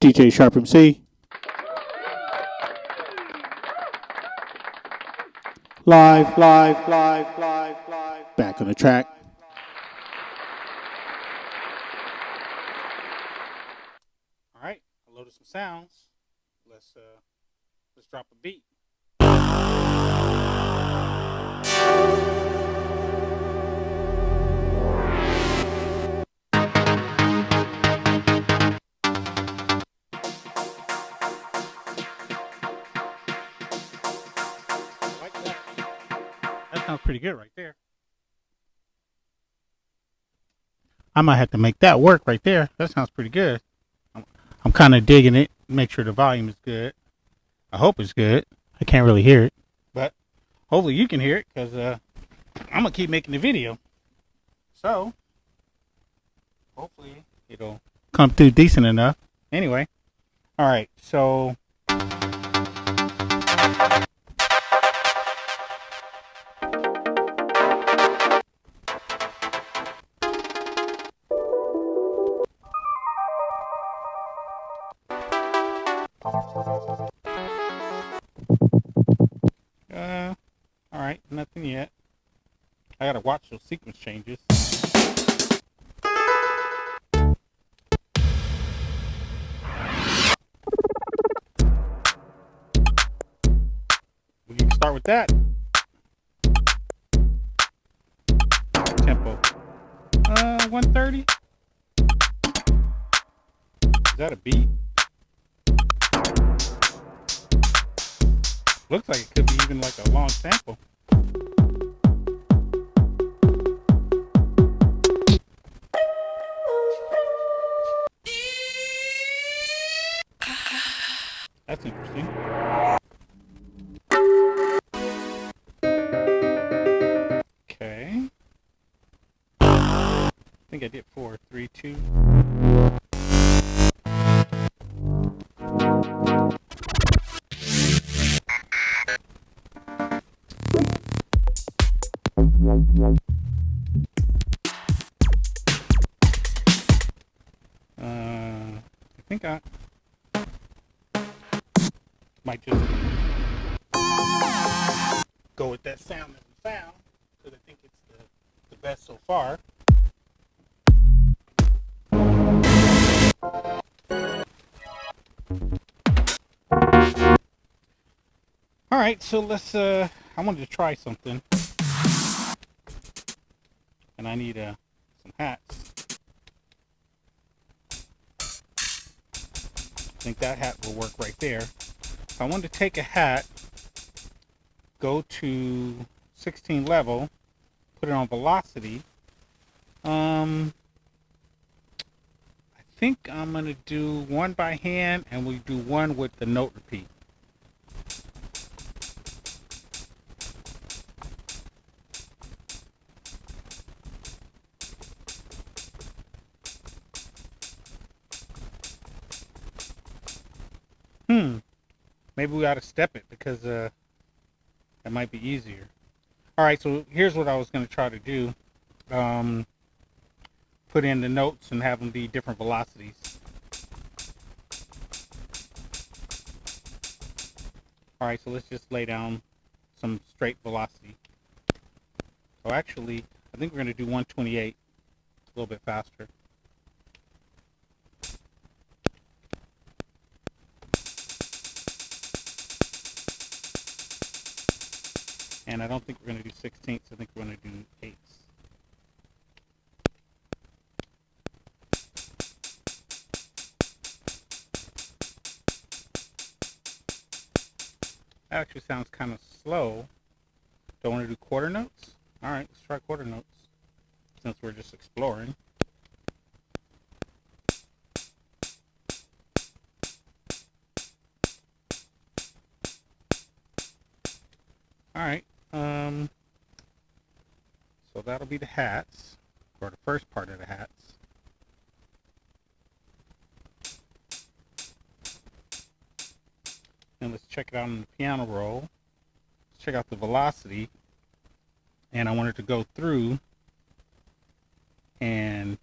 DJ SharpMC. Live. Back on the track. All right, I loaded some sounds. Let's drop a beat. That sounds pretty good right there. I might have to make that work right there. That sounds pretty good. I'm kind of digging it. Make sure the volume is good. I hope it's good. I can't really hear it, but hopefully you can hear it because I'm going to keep making the video. So hopefully it'll come through decent enough. Anyway, all right, so all right, nothing yet. I gotta watch those sequence changes. We can start with that. Tempo. 130. Is that a beat? Looks like it could be even like a long sample. That's interesting. Okay. I think I did 4, 3, 2. I think I might just go with that sound that we found because I think it's the best so far. All right, so let's I wanted to try something, and I need some hats. I think that hat will work right there. If I wanted to take a hat, go to 16 level, put it on velocity. I think I'm going to do one by hand, and we do one with the note repeat. Maybe we ought to step it because that might be easier. All right, so here's what I was going to try to do. Put in the notes and have them be different velocities. All right, so let's just lay down some straight velocity. So actually, I think we're going to do 128, a little bit faster. And I don't think we're going to do 16ths. I think we're going to do 8ths. That actually sounds kind of slow. Don't want to do quarter notes? All right, let's try quarter notes since we're just exploring. All right. So that'll be the hats, or the first part of the hats. And let's check it out on the piano roll. Let's check out the velocity. And I wanted to go through and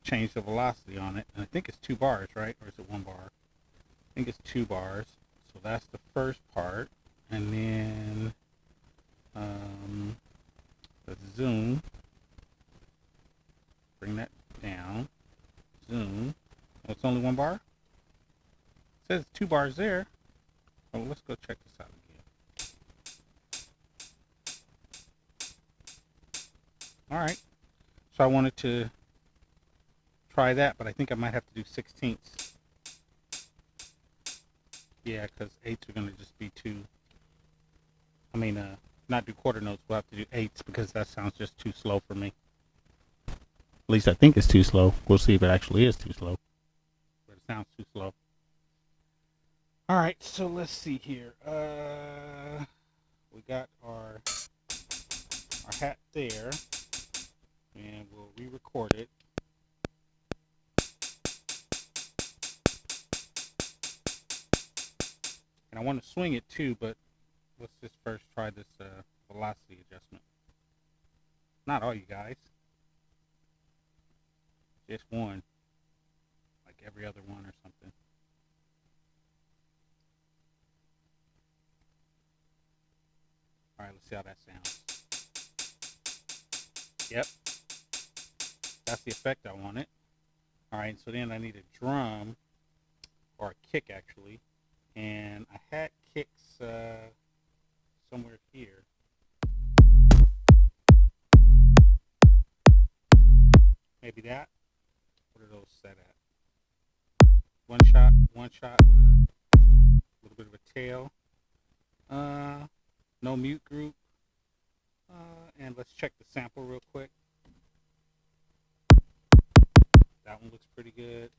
change the velocity on it. And I think it's 2 bars, right? Or is it 1 bar? think it's 2 bars. So that's the first part. And then let's zoom. Bring that down. Zoom. Oh, it's only 1 bar? It says 2 bars there. Oh, let's go check this out again. Alright. So I wanted to try that, but I think I might have to do 16ths. Yeah, because 8ths are going to just be too... I mean, not do quarter notes. We'll have to do 8ths because that sounds just too slow for me. At least I think it's too slow. We'll see if it actually is too slow. But it sounds too slow. Alright, so let's see here. We got our hat there. And we'll re-record it. And I want to swing it too, but let's just first try this velocity adjustment. Not all you guys. Just one. Like every other one or something. Alright, let's see how that sounds. Yep. That's the effect I wanted. Alright, so then I need a drum, or a kick actually. And I had kicks somewhere here. Maybe that? What are those set at? One shot with a little bit of a tail. No mute group. And let's check the sample real quick. That one looks pretty good.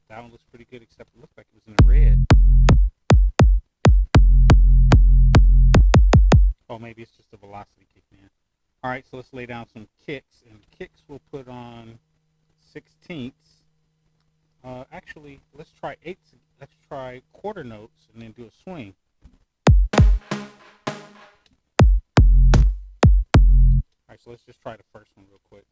That one looks pretty good, except it looked like it was in the red. Oh, maybe it's just the velocity kicking in. Alright, so let's lay down some kicks. And kicks we'll put on 16ths. Actually, let's try 8ths. Let's try quarter notes and then do a swing. Alright, so let's just try the first one real quick.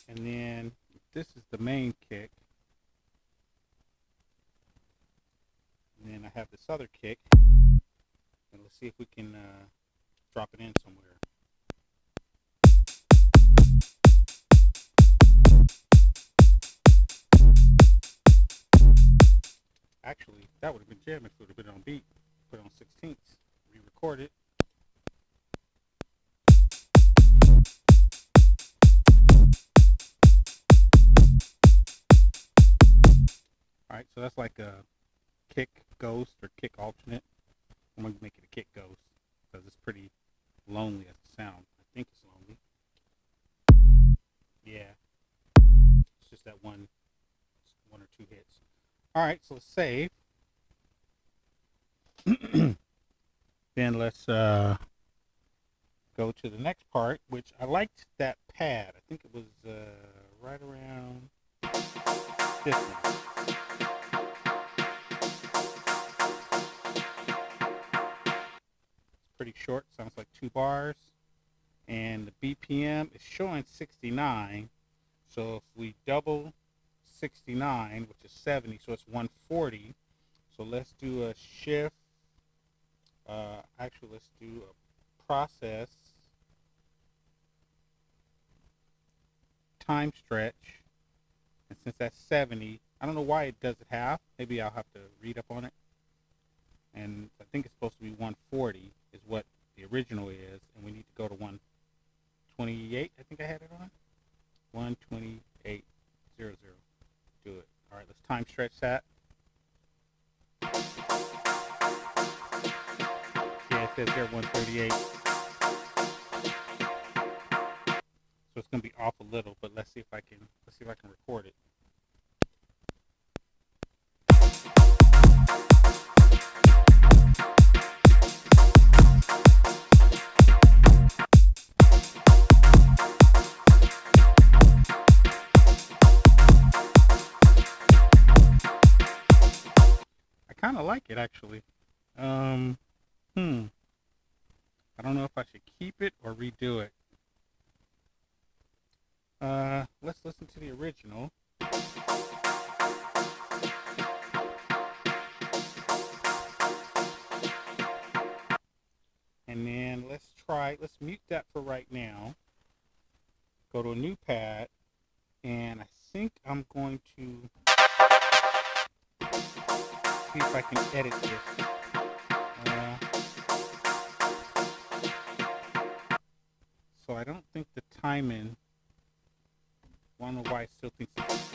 And then this is the main kick. And then I have this other kick. And let's see if we can drop it in somewhere. Actually, that would have been jamming if it would have been on beat. Put it on 16ths. Re-record it. Alright, so that's like a kick ghost or kick alternate. I'm going to make it a kick ghost because it's pretty lonely as a sound. I think it's lonely. Yeah. It's just that one or two hits. Alright, so let's save. Then let's go to the next part, which I liked that pad. I think it was right around this one. Pretty short, sounds like 2 bars, and the BPM is showing 69, so if we double 69, which is 70, so it's 140, so let's do a shift, actually let's do a process time stretch, and since that's 70, I don't know why it does it half, maybe I'll have to read up on it, and I think it's supposed to be 140 is what the original is, and we need to go to 128. I think I had it on 128.00. Do it. All right, let's time stretch that. Yeah, it says there 138. So it's gonna be off a little, but let's see if I can record it. I kind of like it actually. I don't know if I should keep it or redo it. Let's listen to the original. And then let's mute that for right now. Go to a new pad, and I think I'm going to see if I can edit this. So I don't think the timing, I don't know why I still think it's.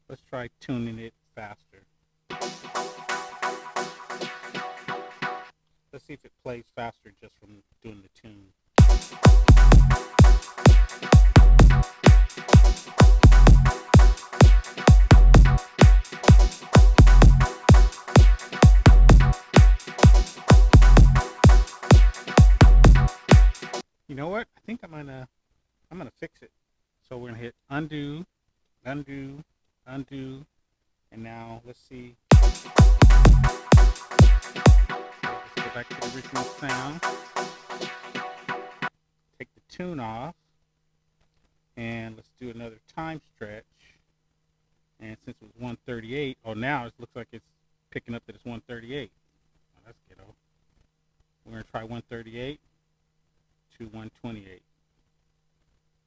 Let's try tuning it faster. Let's see if it plays faster just from doing the tune. You know what? I think I'm gonna fix it. So we're gonna hit undo, undo, undo, and now let's see. Let's go back to the original sound. Take the tune off, and let's do another time stretch. And since it was 138, oh, now it looks like it's picking up that it's 138. Oh, that's ghetto. We're gonna try 138 to 128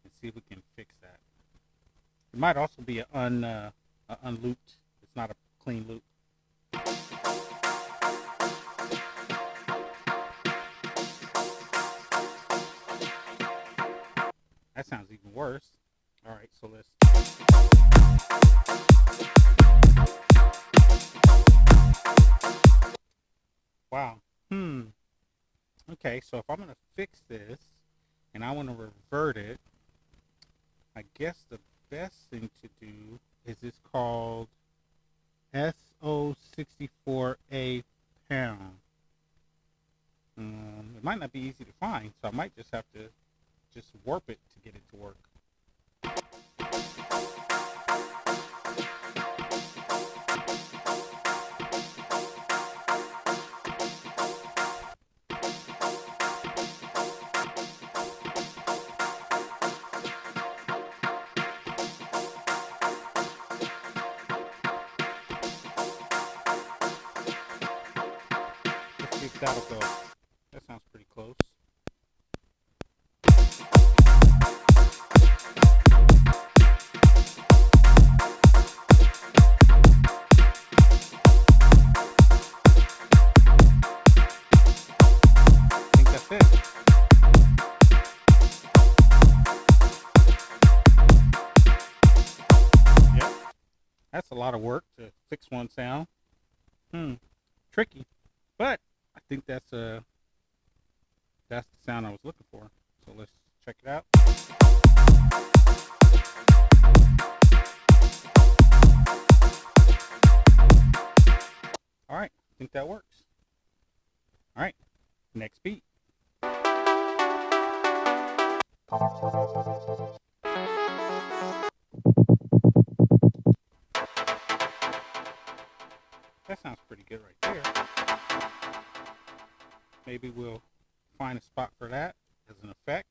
and see if we can fix that. It might also be an unlooped. It's not a clean loop. That sounds even worse. All right, so let's. Wow. Okay, so if I'm gonna fix this and I want to revert it, I guess the best thing to do is this called SO64A pound. It might not be easy to find, so I might just have to just warp it to get it to work. Let's see if that'll go. That sounds pretty close. That's a lot of work to fix one sound. Tricky, but I think that's the sound I was looking for. So let's check it out. All right, I think that works. All right, next beat. That sounds pretty good right there. Maybe we'll find a spot for that as an effect.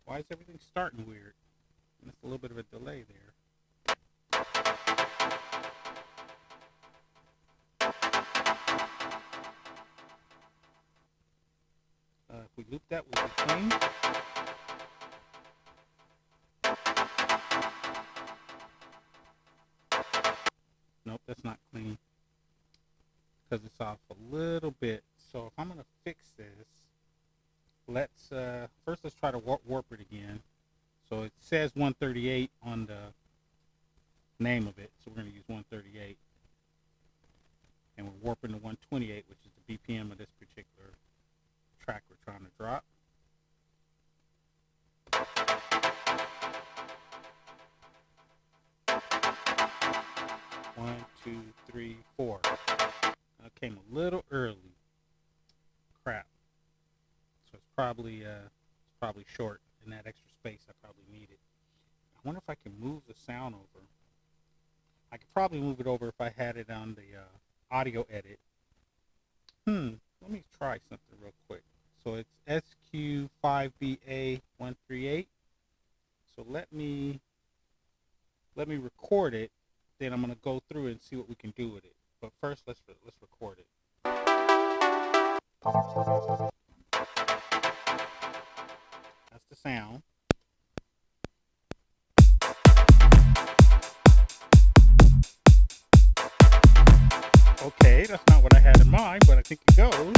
Why is everything starting weird? There's a little bit of a delay there. If we loop that, we'll be clean. Nope, that's not clean because it's off a little bit. So if I'm going to fix this, let's try to warp it again. So it says 138 on the name of it, so we're going to use 138. And we're warping to 128, which is the BPM of this particular track we're trying to drop. One, two, three, four. I came a little early. Crap. So it's probably probably short in that extra space I probably needed. I wonder if I can move the sound over. I could probably move it over if I had it on the audio edit. Let me try something real quick. So it's SQ5BA138. So let me record it. Then I'm gonna go through and see what we can do with it. But first, let's record it. That's the sound. Okay, that's not what I had in mind, but I think it goes.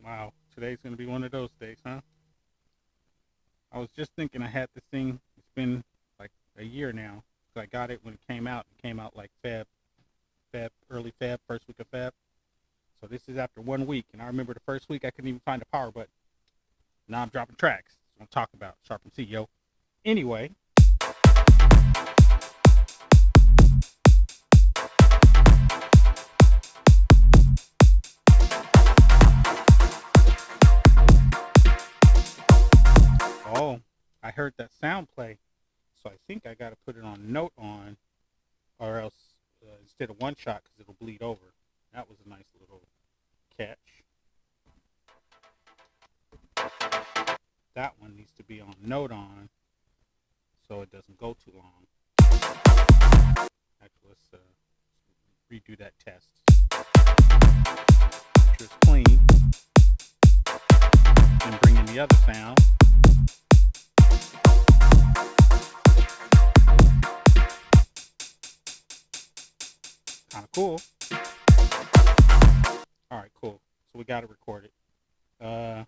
Wow, today's gonna be one of those days, huh? I was just thinking I had this thing. It's been like a year now. So I got it when it came out. It came out like early Feb, first week of Feb. So this is after 1 week, and I remember the first week I couldn't even find a power button. Now I'm dropping tracks. That's what I'm talking about. SharpMC, yo. Anyway. Oh, I heard that sound play. So I think I got to put it on note on, or else instead of one shot, because it'll bleed over. That was a nice little catch. That one needs to be on note on, so it doesn't go too long. Actually, let's redo that test. Make sure it's clean. Then bring in the other sound. Kind of cool. All right, cool. So we got it recorded. So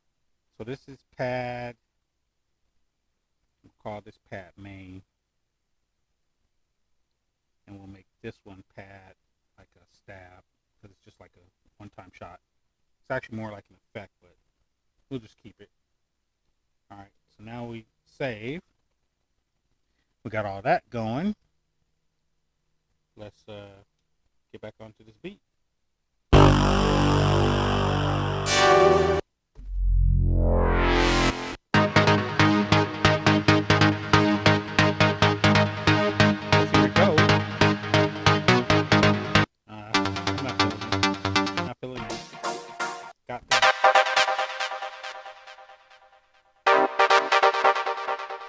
this is pad. We'll call this pad main, and we'll make this one pad like a stab because it's just like a one-time shot. It's actually more like an effect, but we'll just keep it. All right. So now we save. We got all that going. Let's get back onto this beat.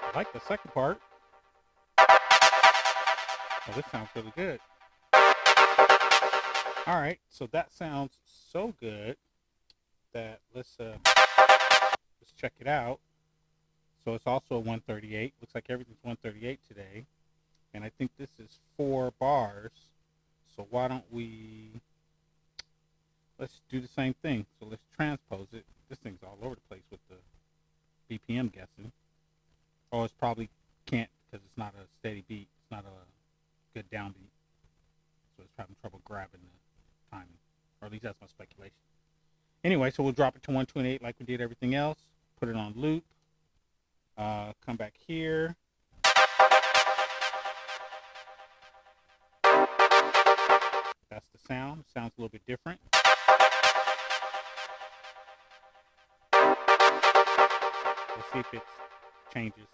I like the second part. Oh, this sounds really good. All right, so that sounds so good that let's check it out. So it's also a 138. Looks like everything's 138 today, and I think this is 4 bars. So why don't let's do the same thing. So let's transpose it. This thing's all over the place with the BPM guessing. Oh, it's probably can't because it's not a steady beat. It's not a good downbeat. So it's having trouble grabbing the timing. Or at least that's my speculation. Anyway, so we'll drop it to 128 like we did everything else. Put it on loop. Come back here. That's the sound. Sounds a little bit different. Let's see if it changes.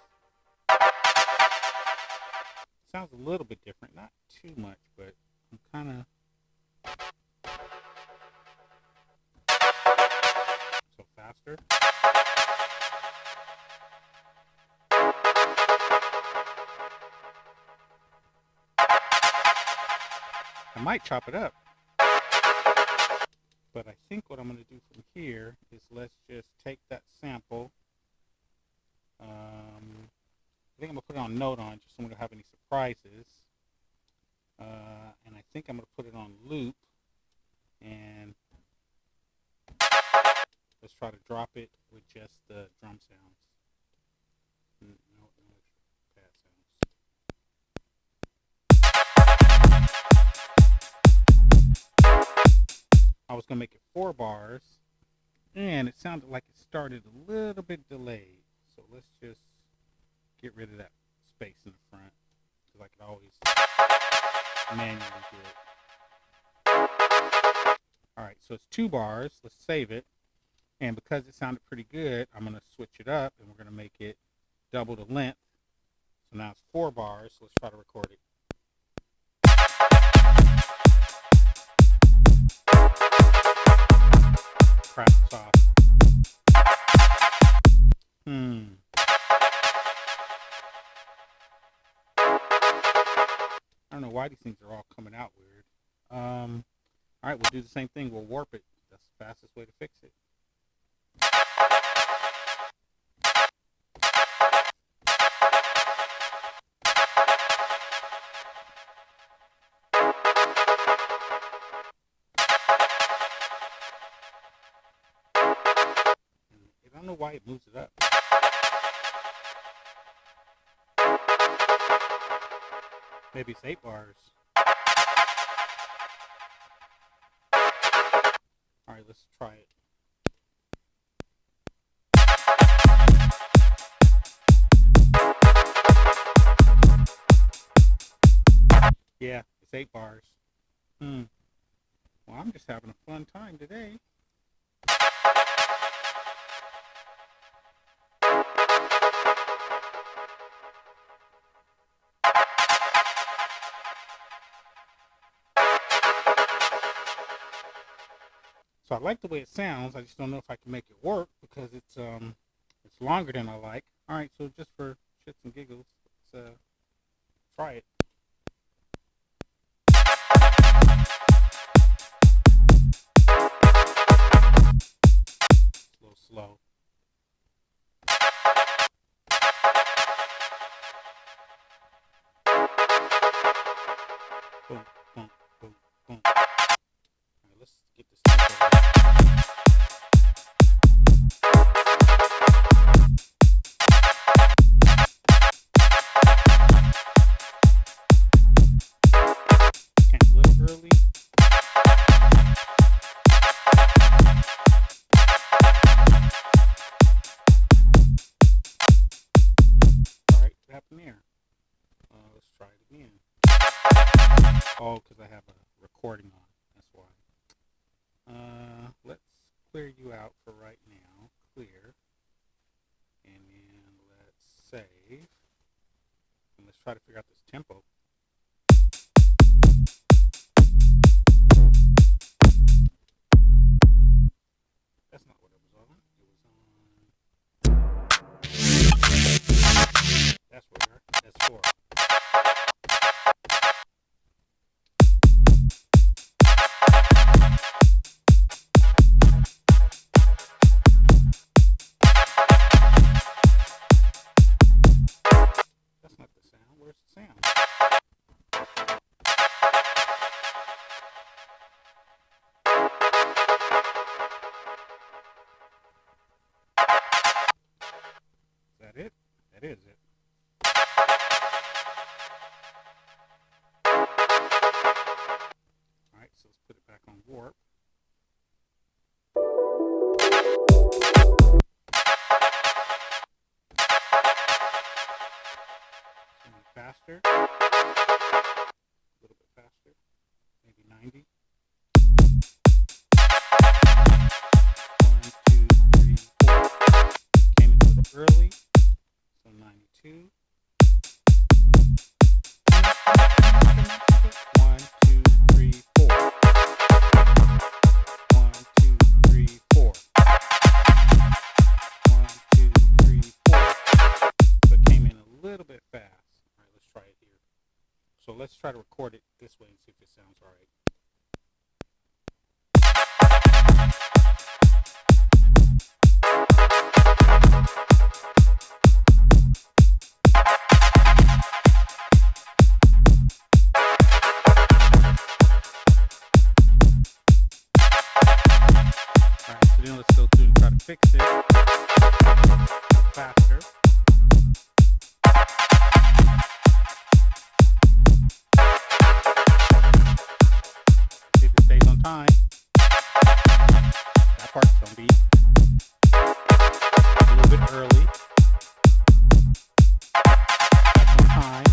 Sounds a little bit different, not too much, but I'm kind of so faster. I might chop it up, but I think what I'm going to do from here is let's just take that sample. I think I'm going to put it on note on just so we don't have any surprises. And I think I'm going to put it on loop. And let's try to drop it with just the drum sounds. No pad sounds. I was going to make it 4 bars. And it sounded like it started a little bit delayed. So let's just get rid of that space in the front, because I could always manually do it. Alright, so it's 2 bars. Let's save it. And because it sounded pretty good, I'm going to switch it up, and we're going to make it double the length. So now it's 4 bars. Let's try to record it. Crap, soft. I don't know why these things are all coming out weird. All right, we'll do the same thing. We'll warp it. That's the fastest way to fix it. I don't know why it moves it up. Maybe it's 8 bars. Alright, let's try it. Yeah, it's 8 bars. Well, I'm just having a fun time today. So I like the way it sounds. I just don't know if I can make it work because it's longer than I like. All right, so just for shits and giggles, let's try it. It's a little slow. Boom, boom, boom, boom. All right, let's get this tempo. Came a little early. All right, what happened there? Let's try it again. Oh, because I have a recording on. That's why. Let's clear you out for right now. Clear. And then let's save. And let's try to figure out this tempo. That's not what it was on. It was on. That's where. That's 4. That's not the sound. Where's the sound? Is that it? That is it. Alright, so let's put it back on warp. Faster, a little bit faster, maybe 90. 1, 2, 3, 4. Came in a little early, so 92. 1, 2, 3, 4. 1, 2, 3, 4. 1, 2, 3, 4. So it came in a little bit fast. Try it here. So let's try to record it this way and see if it sounds all right. All right, so then let's go through and try to fix it faster. Time. That part's gonna be a little bit early. That's on time.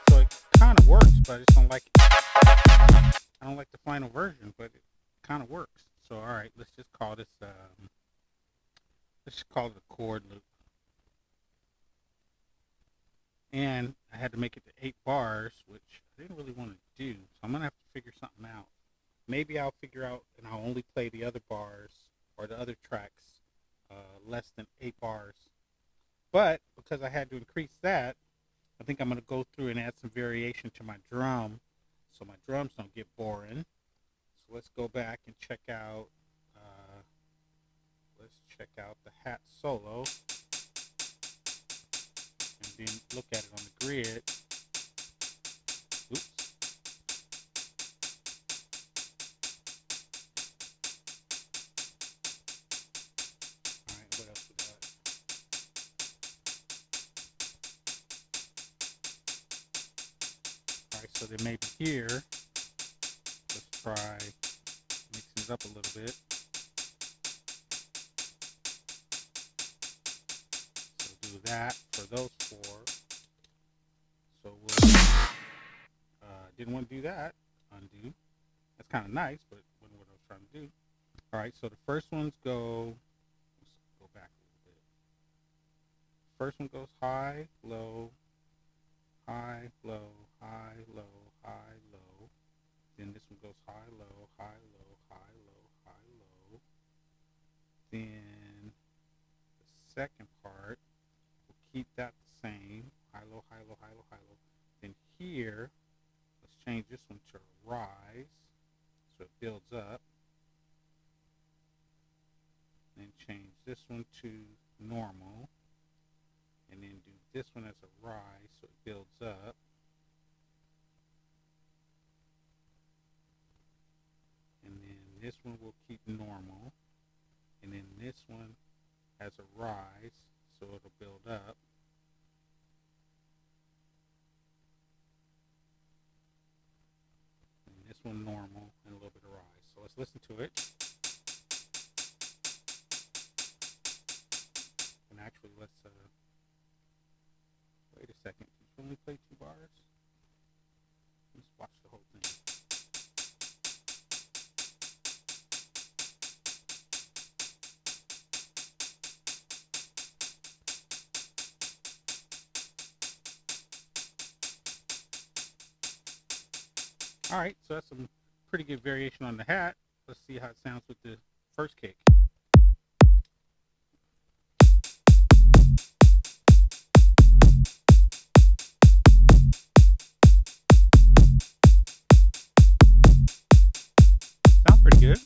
So it kind of works, but I just don't like it. I don't like the final version, but it kind of works. So, all right, let's just call this, let's just call it a chord loop. And I had to make it to 8 bars, which I didn't really want to do. So I'm going to have to figure something out. Maybe I'll figure out and I'll only play the other bars or the other tracks less than 8 bars. But because I had to increase that, I think I'm going to go through and add some variation to my drum so my drums don't get boring. So let's go back and check out, the hat solo and then look at it on the grid. Oops. All right, what else we got? All right, so then maybe here, let's try mixing it up a little bit. So do that for those 4. So we'll, didn't want to do that. Undo. That's kind of nice, but wasn't what I was trying to do. All right, so the first ones go, let's go back a little bit. First one goes high, low, high, low, high, low, high, low. Then this one goes high, low, high, low, high, low, high, low. Then the second part, we'll keep that the same. High, low, high, low, high, low, high, low. Then here, let's change this one to rise, so it builds up. Then change this one to normal. And then do this one as a rise, so it builds up. And then this one will keep normal. And then this one has a rise, so it'll build up. And this one normal and a little bit of rise. So let's listen to it. And actually, let's wait a second. Did you only play 2 bars? Let's watch the whole thing. All right, so that's some pretty good variation on the hat. Let's see how it sounds with the first kick. Sounds pretty good.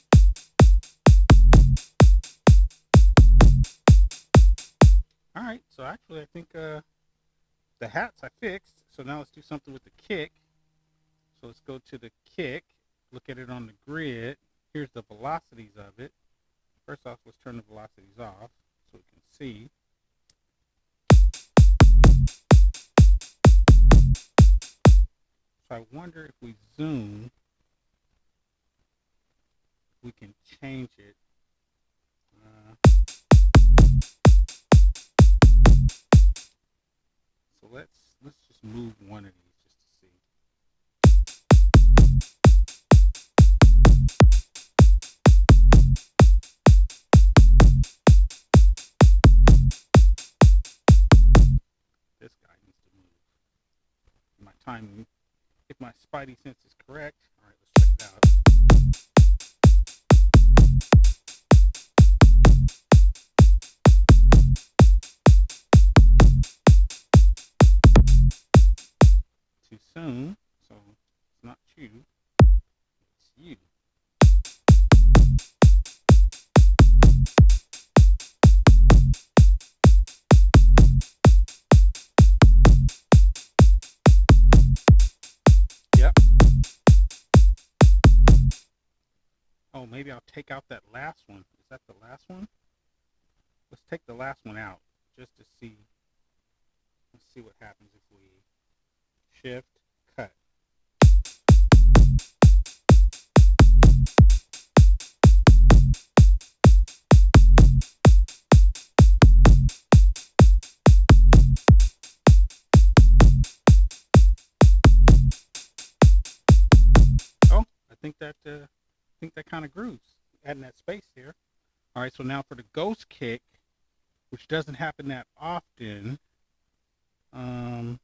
All right, so actually I think the hats I fixed. So now let's do something with the kick. So let's go to the kick, look at it on the grid. Here's the velocities of it. First off, let's turn the velocities off so we can see. So I wonder if we zoom, we can change it. So let's just move one of these. This guy needs to move. My timing, if my spidey sense is correct. All right, let's check it out. Too soon, so it's not you, it's you. Yep. Oh, maybe I'll take out that last one. Is that the last one? Let's take the last one out just to see. Let's see what happens if we shift, cut. Oh, I think that kind of grooves, adding that space here. All right, so now for the ghost kick, which doesn't happen that often. I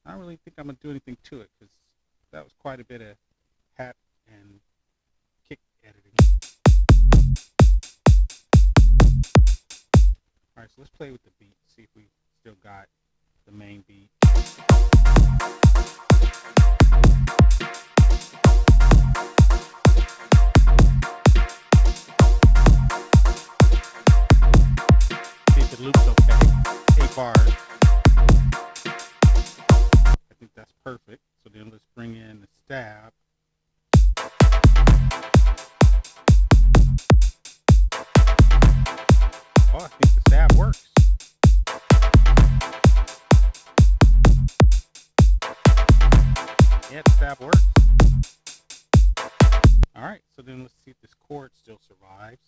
don't really think I'm gonna do anything to it because that was quite a bit of hat and kick editing. All right, so let's play with the beat, see if we still got the main beat. See if it loops okay. 8 bars. I think that's perfect. So then let's bring in the stab. Oh, I think the stab works. Yeah, the stab works. All right, so then let's see if this chord still survives.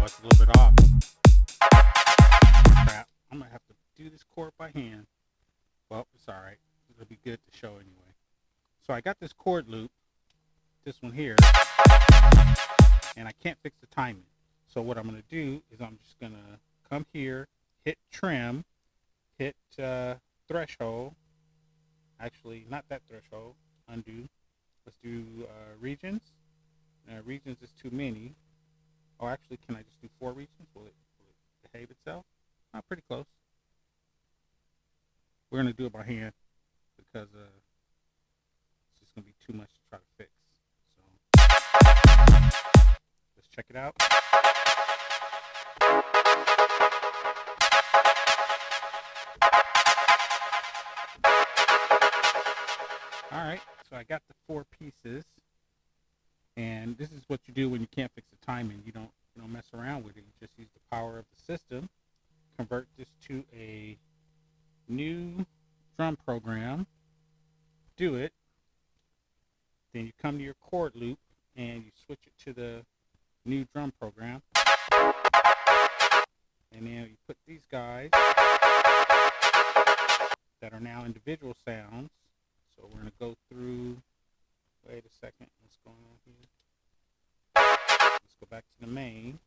Oh, it's a little bit off. Crap, I'm gonna have to do this chord by hand. Well, it's all right. It'll be good to show anyway. So I got this chord loop, this one here, and I can't fix the timing. So what I'm gonna do is I'm just gonna come here, hit trim, hit threshold. Actually, not that threshold. Undo. Let's do regions. Regions is too many. Oh, actually, can I just do 4 regions? Will it behave itself? Oh, pretty close. We're gonna do it by hand because it's just gonna be too much to try to fix. So let's check it out. All right, so I got the 4 pieces, and this is what you do when you can't fix the timing. You don't mess around with it. You just use the power of the system. Convert this to a new drum program. Do it. Then you come to your chord loop and you switch it to the new drum program. And then you put these guys that are now individual sounds. So we're going to go through, wait a second, what's going on here? Let's go back to the main,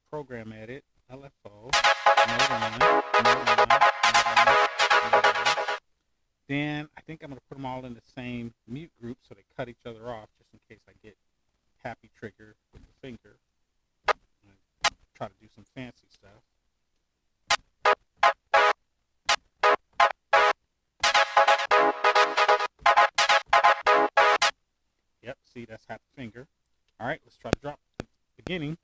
program edit, LFO, Then I think I'm going to put them all in the same mute group so they cut each other off just in case I get happy trigger with the finger. Try to do some fancy stuff. Yep, see, that's happy finger. All right, let's try to drop the beginning.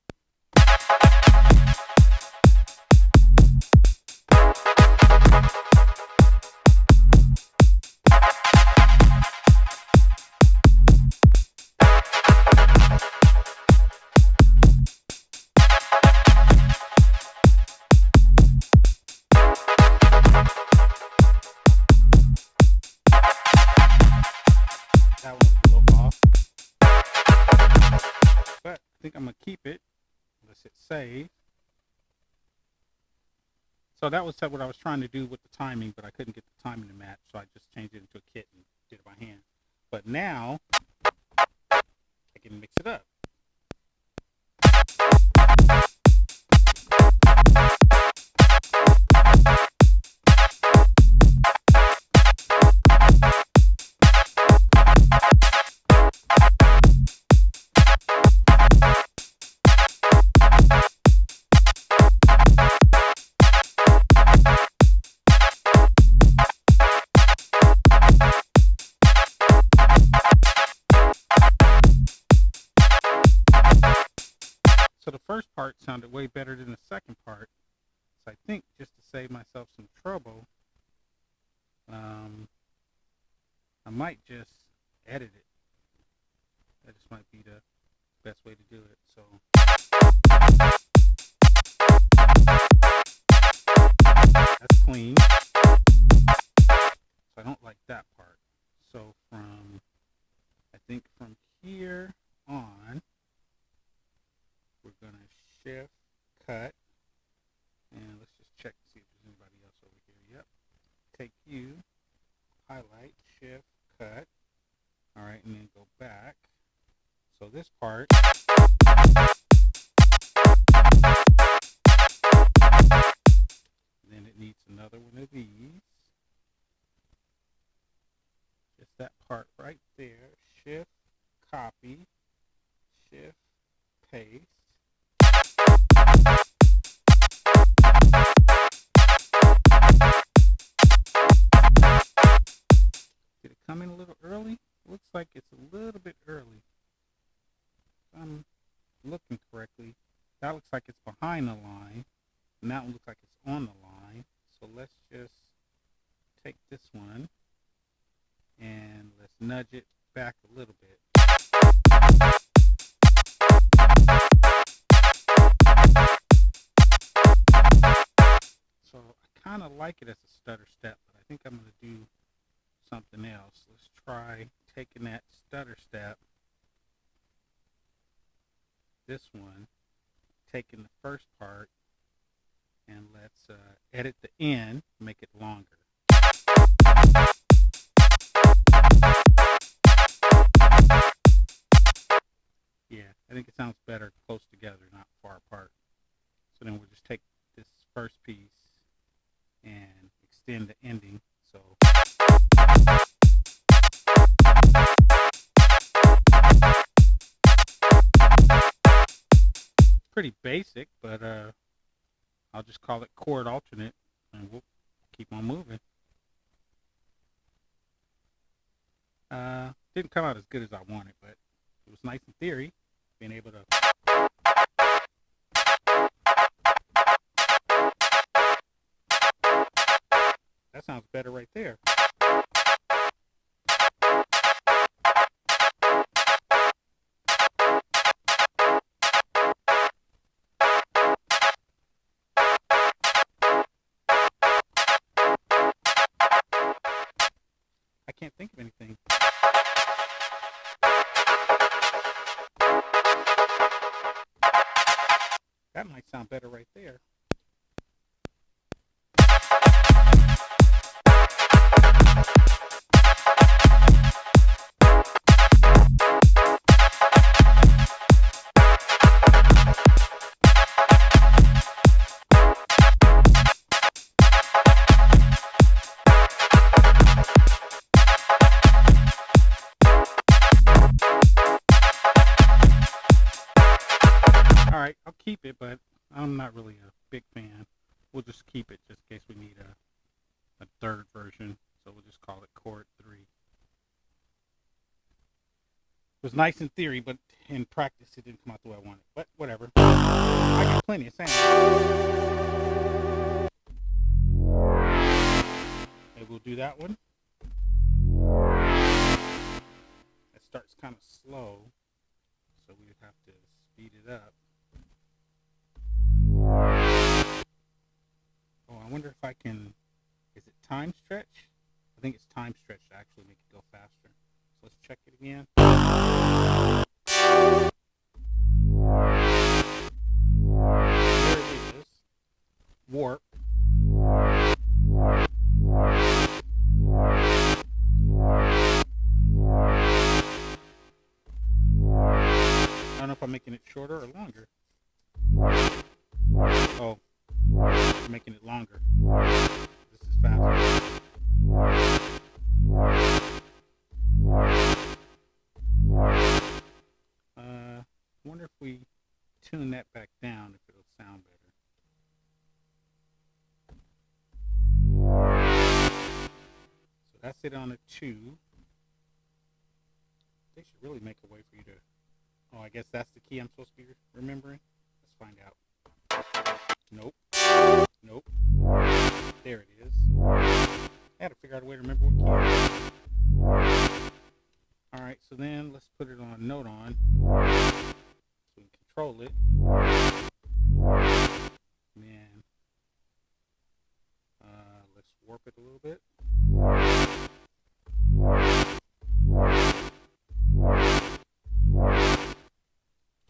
That one was a little off. But I think I'm going to keep it. Let's hit save. So that was what I was trying to do with the timing, but I couldn't get the timing to match, so I just changed it into a kit and did it by hand. But now, I can mix it up. So the first part sounded way better than the second part. So I think just to save myself some trouble, I might just edit it. That just might be the best way to do it. So that's clean. So I don't like that part. So I think from here on, we're going to shift, cut, and let's just check to see if there's anybody else over view, highlight, shift, cut. All right, and then go back. So this part, then it needs another one of these. Just that part right there. Shift, copy, shift, paste. Did it come in a little early? Looks like it's a little bit early. If I'm looking correctly, that looks like it's behind the line, and that one looks like it's on the line. So let's just take this one and let's nudge it back a little bit. So I kind of like it as a stutter step, but I think I'm going to do something else. Let's try taking that stutter step, this one, taking the first part, and let's edit the end, make it longer. Yeah, I think it sounds better close together, not far apart. So then we'll just take this first piece and extend the ending. So pretty basic, but I'll just call it chord alternate, and we'll keep on moving. Didn't come out as good as I wanted, but it was nice in theory, being able to that sounds better right there. I can't think of anything. That might sound better right there. Alright, I'll keep it, but I'm not really a big fan. We'll just keep it just in case we need a third version. So we'll just call it chord 3. It was nice in theory, but in practice it didn't come out the way I wanted. But whatever. I got plenty of sound. Okay, we'll do that one. It starts kind of slow, so we have to speed it up. Oh, I wonder if I can, is it time stretch? I think it's time stretch to actually make it go faster. So let's check it again. There it is. Warp. I don't know if I'm making it shorter or longer. Oh, I'm making it longer. This is faster. I wonder if we tune that back down, if it'll sound better. So that's it on a 2. They should really make a way for you to... Oh, I guess that's the key I'm supposed to be remembering. Let's find out. Nope. Nope. There it is. I had to figure out a way to remember what key it is. Alright, so then let's put it on note on. So we can control it. And then let's warp it a little bit. I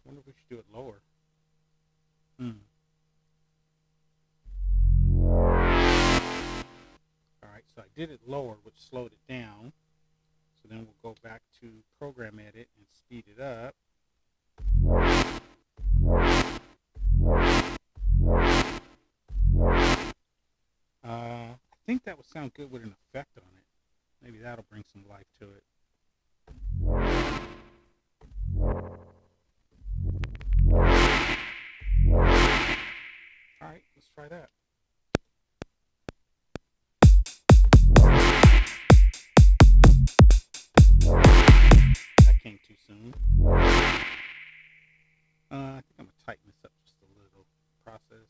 wonder if we should do it lower. Alright, so I did it lower, which slowed it down. So then we'll go back to program edit and speed it up. I think that would sound good with an effect on it. Maybe that'll bring some life to it. Alright, let's try that. That came too soon. I think I'm going to tighten this up just a little. Process.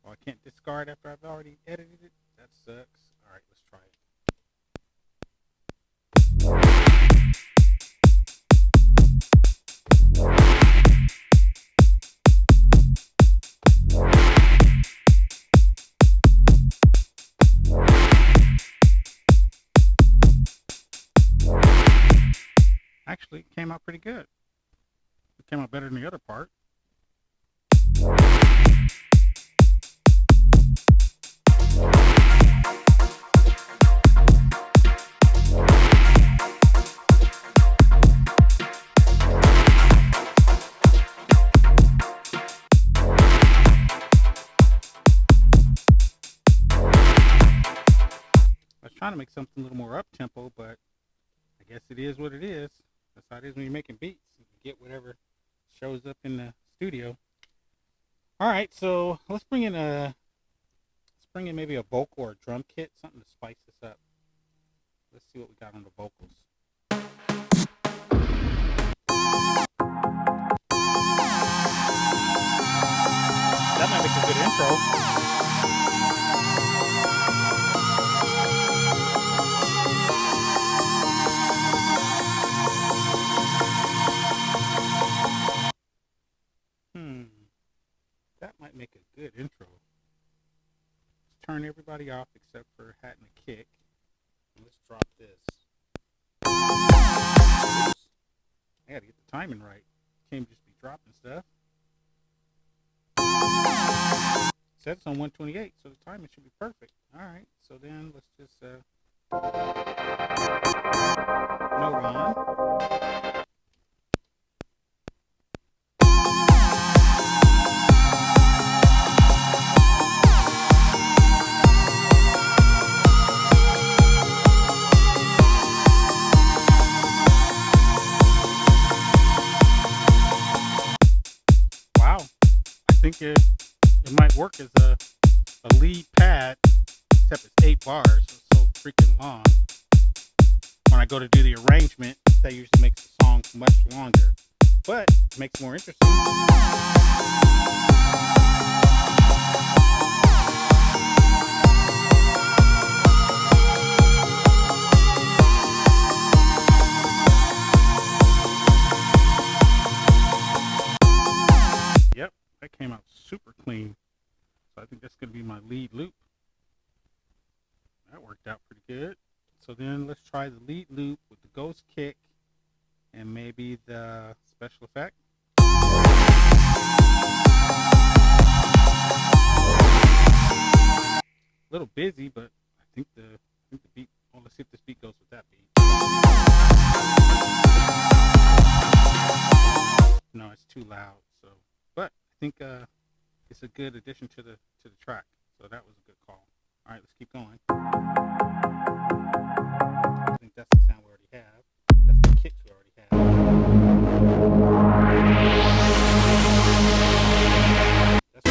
Oh, I can't discard after I've already edited it? That sucks. Alright, let's try it. Actually, it came out pretty good. It came out better than the other part. I was trying to make something a little more up-tempo, but I guess it is what it is. That's how it is when you're making beats. You get whatever shows up in the studio. Alright, so let's bring in maybe a vocal or a drum kit, something to spice this up. Let's see what we got on the vocals. That might make a good intro. That might make a good intro. Let's turn everybody off except for Hat and the Kick. And let's drop this. Oops. I gotta get the timing right. Can't just be dropping stuff. It says it's on 128, so the timing should be perfect. Alright, so then let's just note on. I think it might work as a lead pad, except it's 8 bars, so it's so freaking long. When I go to do the arrangement, that usually makes the song much longer, but it makes it more interesting. Yep, that came out super clean. So I think that's going to be my lead loop. That worked out pretty good. So then let's try the lead loop with the ghost kick and maybe the special effect. A little busy, but I think the beat. Well, let's see if this beat goes with that beat. No, it's too loud. So, but I think it's a good addition to the track. So that was a good call. All right, let's keep going. I think that's the sound we already have. That's the kicks we already have. That's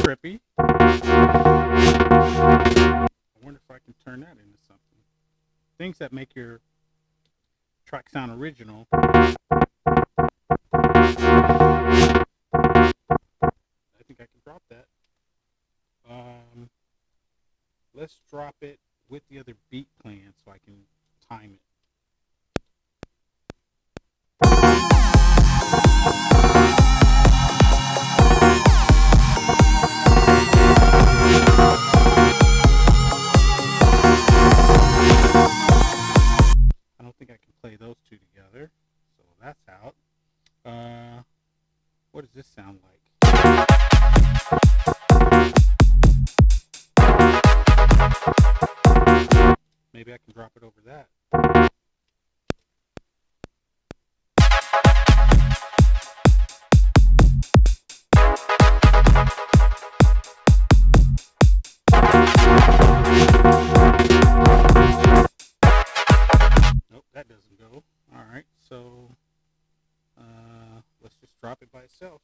trippy. I wonder if I can turn that into something. Things that make your track sound original. I think I can drop that. Let's drop it with the other beat playing so I can time it. itself.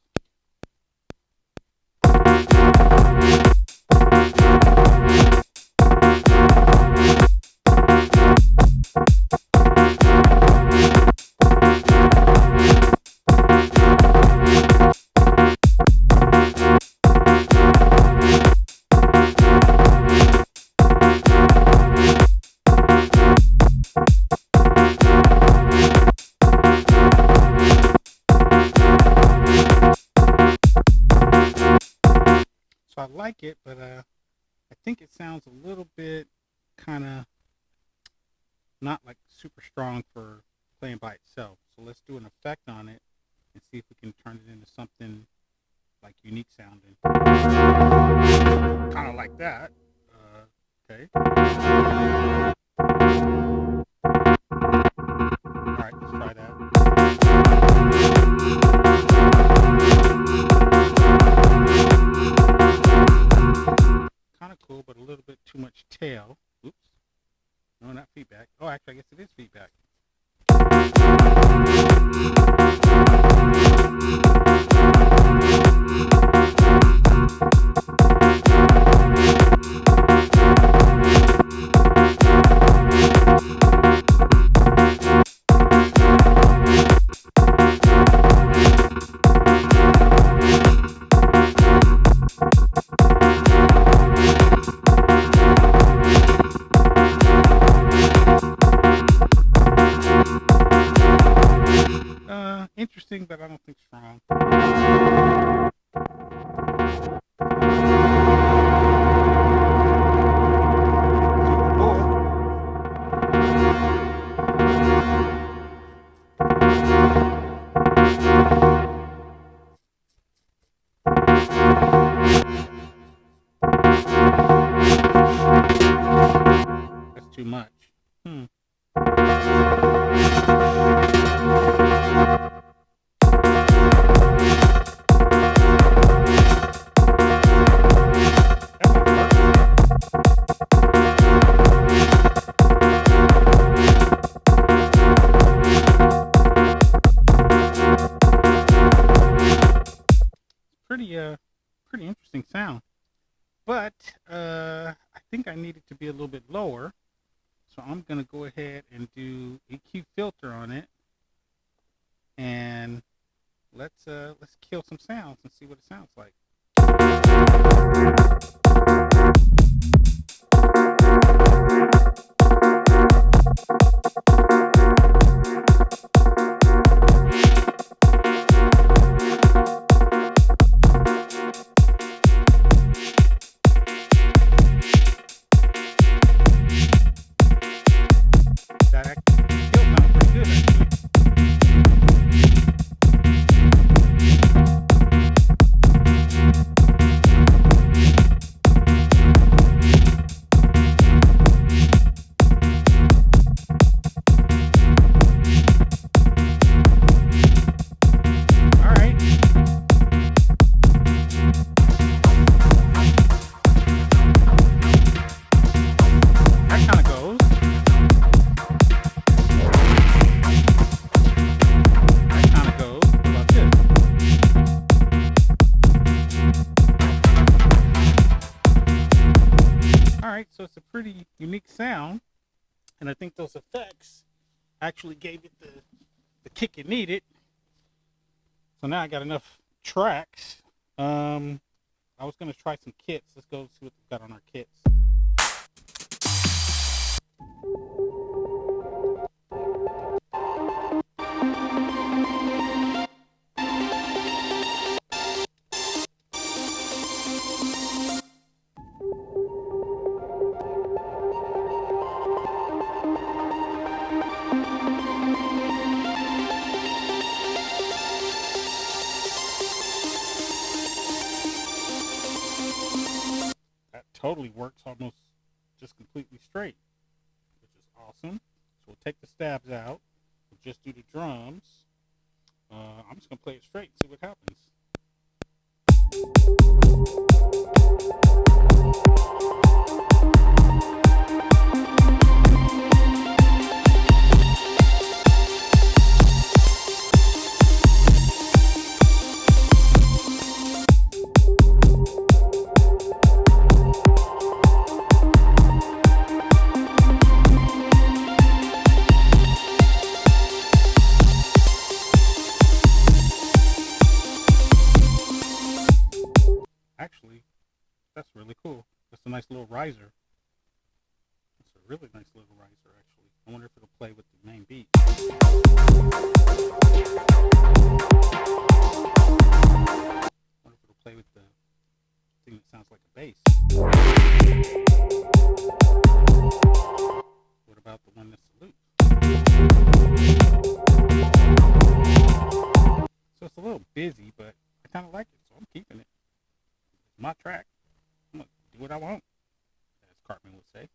So I like it, but I think it sounds a little bit kind of not like super strong for playing by itself. So let's do an effect on it and see if we can turn it into something like unique sounding. Kind of like that. Okay. Alright, let's try that. Kind of cool, but a little bit too much tail. Oops. No, not feedback. Oh, actually, I guess it is feedback. Interesting, but I don't think strong. That's too much. Pretty interesting sound, but I think I need it to be a little bit lower, so I'm gonna go ahead and do EQ filter on it, and let's kill some sounds and see what it sounds like. So it's a pretty unique sound, and I think those effects actually gave it the kick it needed. So now I got enough tracks. I was going to try some kits. Let's go see what we've got on our kits. Totally works almost just completely straight, which is awesome. So we'll take the stabs out. We'll just do the drums. I'm just gonna play it straight and see what happens. That's really cool. That's a nice little riser. That's a really nice little riser, actually. I wonder if it'll play with the main beat. I wonder if it'll play with the thing that sounds like a bass. What about the one that's a loop? So it's a little busy, but I kind of like it, so I'm keeping it. It's my track. I'm going to do what I want, as Cartman would say.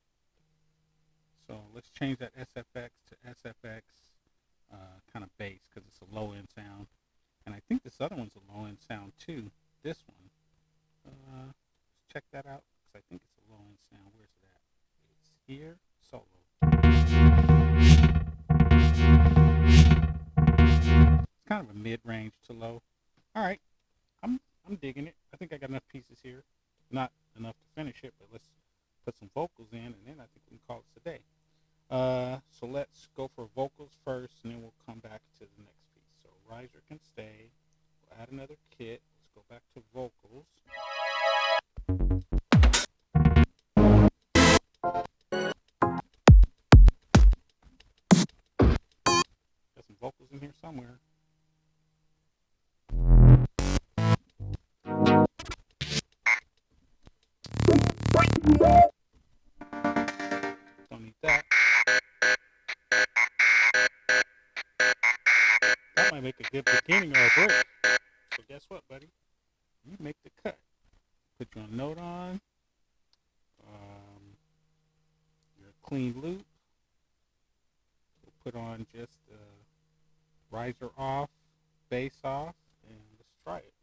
So let's change that SFX to SFX kind of bass, because it's a low end sound. And I think this other one's a low end sound too. This one. Let's check that out, because I think it's a low end sound. Where's it at? It's here, solo. It's kind of a mid range to low. All right, I'm digging it. I think I got enough pieces here. Not enough to finish it, but let's put some vocals in, and then I think we can call it a day. So let's go for vocals first, and then we'll come back to the next piece. So riser can stay. We'll add another kit. Let's go back to vocals. Got some vocals in here somewhere. Don't need that. That might make a good beginning or a break. So guess what, buddy? You make the cut. Put your note on. Your clean loop. We'll put on just riser off, bass off, and let's try it.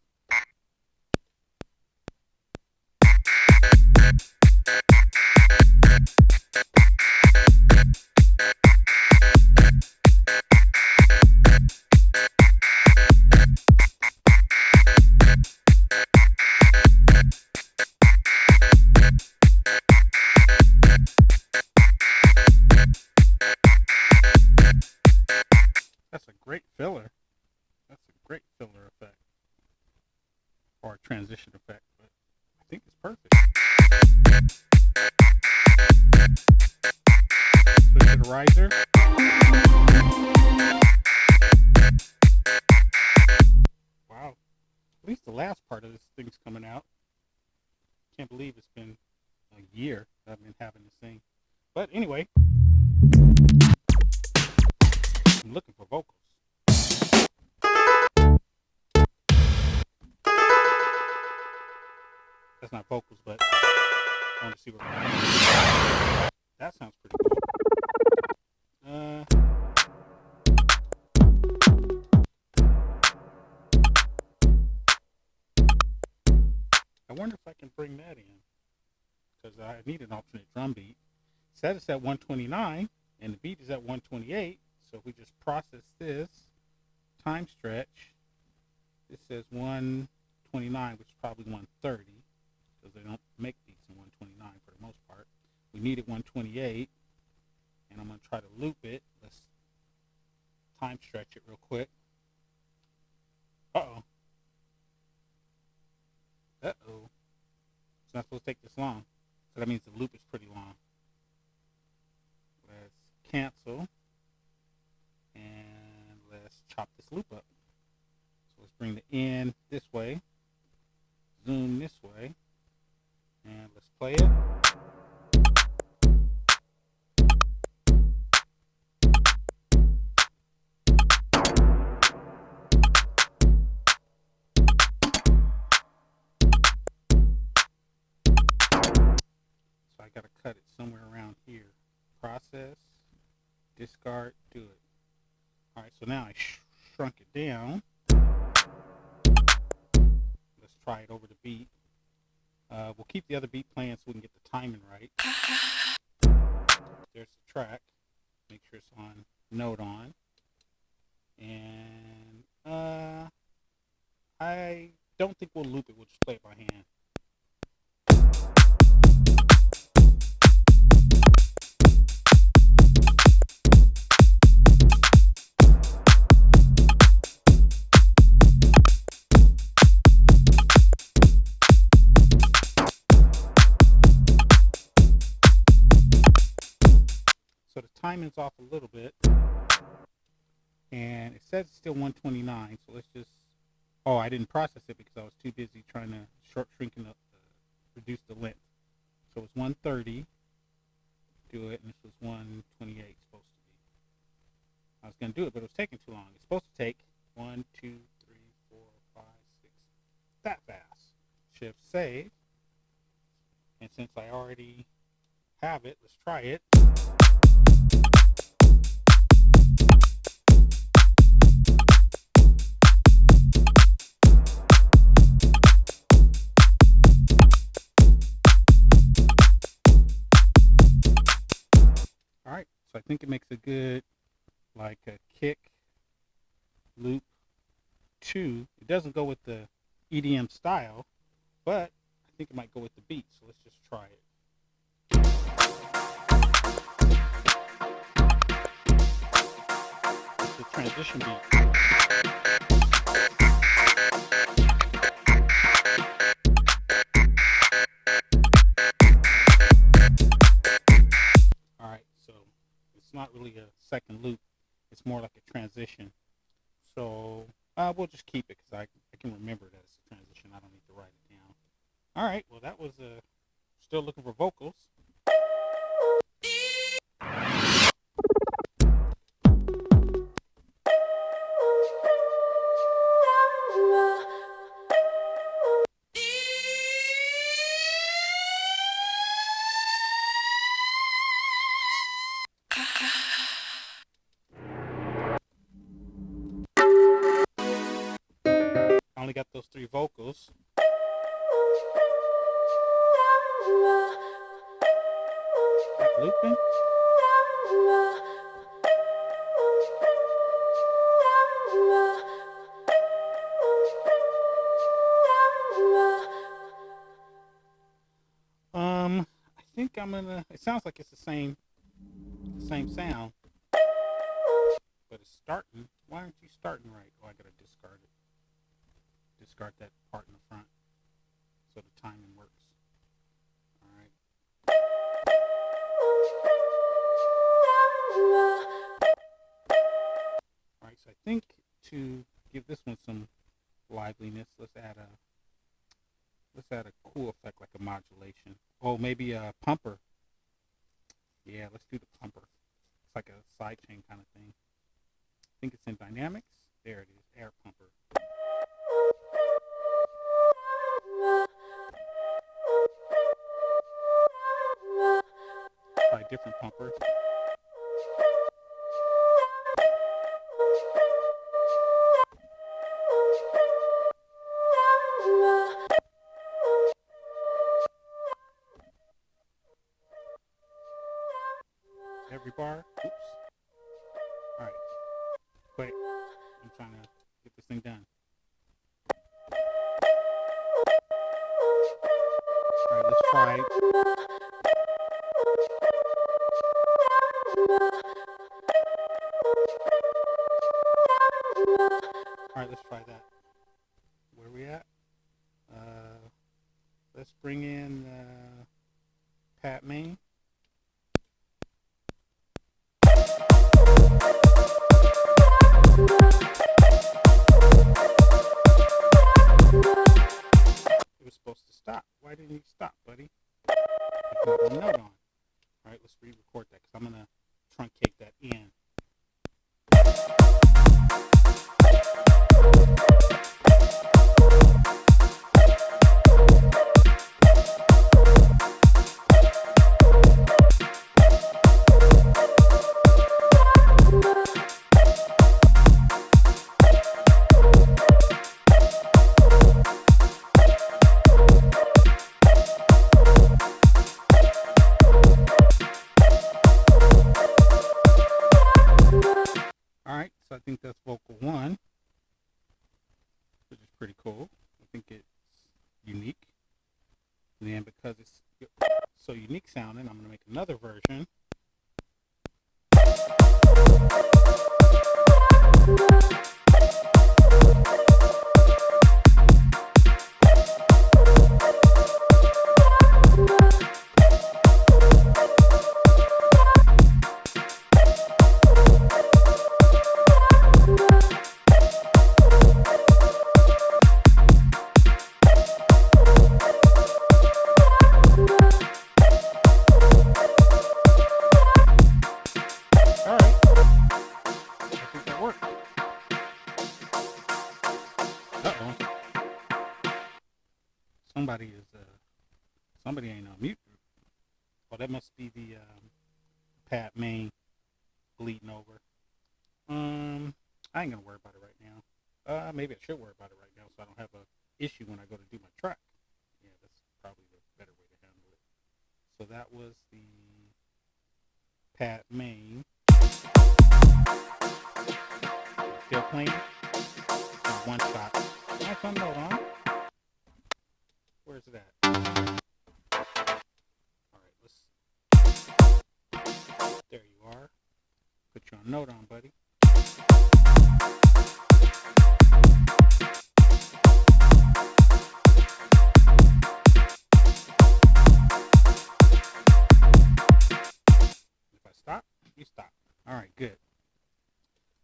That's a great filler. That's a great filler effect. Or a transition effect, but I think it's perfect. Switch to the riser. Wow. At least the last part of this thing's coming out. Can't believe it's been a year that I've been having this thing. But anyway, I'm looking for vocals. That's not vocals, but I want to see what we're doing. That sounds pretty cool. I wonder if I can bring that in, because I need an alternate drum beat. It says it's at 129, and the beat is at 128. So if we just process this time stretch, it says 129, which is probably 130, because they don't make beats in 129 for the most part. We need it 128, and I'm going to try to loop it. Let's time stretch it real quick. Uh-oh. Uh-oh. It's not supposed to take this long. So that means the loop is pretty long. Let's cancel. And let's chop this loop up. So let's bring the end this way. Zoom this way. And let's play it. So I gotta cut it somewhere around here. Process, discard, do it. Alright, so now I shrunk it down. Let's try it over the beat. We'll keep the other beat playing so we can get the timing right. There's the track. Make sure it's on note on. And I don't think we'll loop it. We'll just play it by hand. timing's off a little bit. And it says it's still 129, so let's just, oh, I didn't process it because I was too busy trying to reduce the length. So it's 130, do it, and this was 128 supposed to be. I was going to do it, but it was taking too long. It's supposed to take 1, 2, 3, 4, 5, 6, that fast. Shift save, and since I already have it, let's try it. Alright, so I think it makes a good, like a kick, loop, 2. It doesn't go with the EDM style, but I think it might go with the beat, so let's just try it. It's the transition beat. Not really a second loop, it's more like a transition, so we'll just keep it because I can remember that it's a transition. I don't need to write it down. All right, well, that was still looking for vocals. Only got those 3 vocals. That looping. I think I'm gonna. It sounds like it's the same sound, but it's starting. Why aren't you starting right? Oh, I gotta discard it. Discard that part in the front so the timing works. Alright, so I think to give this one some liveliness, let's add a cool effect like a modulation. Oh, maybe a pumper. Yeah, let's do the pumper. It's like a sidechain kind of thing. I think it's in dynamics. There it is, air pumper. Try a different pumper. Every bar. Oops. All right. Quick. I'm trying to get this thing done. All right, let's try. All right, let's try that. Where are we at? Let's bring in Pat Main. It was supposed to stop. Why didn't you stop, buddy? There's not a note on. All right, let's re-record that because I'm gonna truncate that in. Alright, so I think that's vocal 1, which is pretty cool. I think it's unique. And then because it's so unique sounding, I'm going to make another version. Somebody ain't on mute. Oh, that must be the pad main bleeding over. I ain't gonna worry about it right now. Maybe I should worry about it right now so I don't have a issue when I go to do my track. Yeah, that's probably the better way to handle it. So that was the pad main. Still playing. One shot. Nice unload on. Where's it at? Alright, there you are. Put your note on, buddy. If I stop, you stop. Alright, good.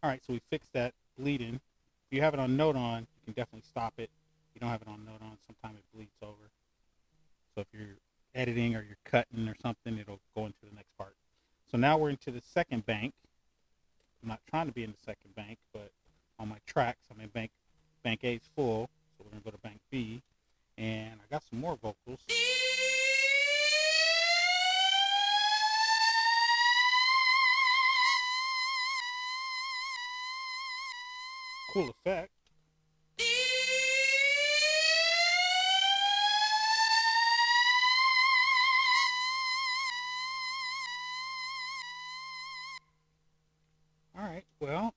Alright, so we fixed that bleeding. If you have it on note on, you can definitely stop it. If you don't have it on note on, sometimes it bleeds over. So if you're editing or you're cutting or something, it'll go into the next part. So now we're into the second bank. I'm not trying to be in the second bank, but on my tracks, I'm in bank A is full, so we're gonna go to bank B, and I got some more vocals. Cool effect. All right. Well,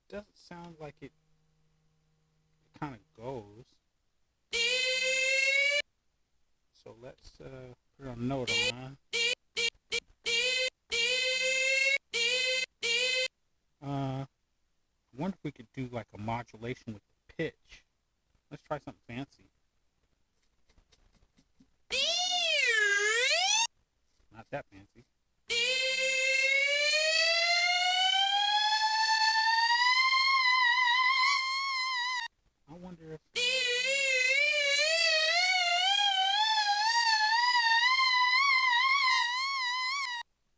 doesn't sound like it kind of goes. So let's put a note on. I wonder if we could do like a modulation with the pitch. Let's try something fancy. Not that fancy. I wonder if...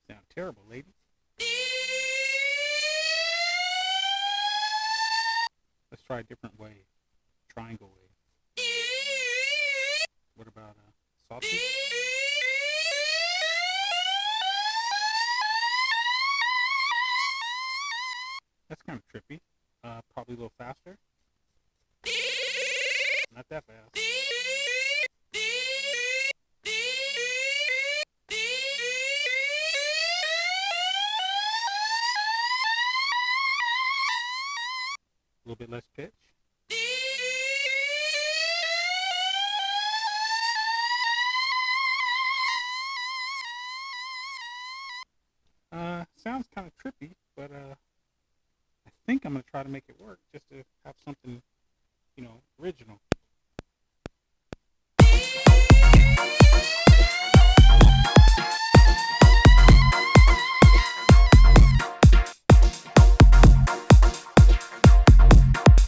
Sound terrible, ladies. Let's try a different wave. Triangle wave. What about a sausage? That's kind of trippy. Probably a little faster. Not that fast. A little bit less pitch. Sounds kind of trippy, but I think I'm gonna try to make it work just to have something, you know, original.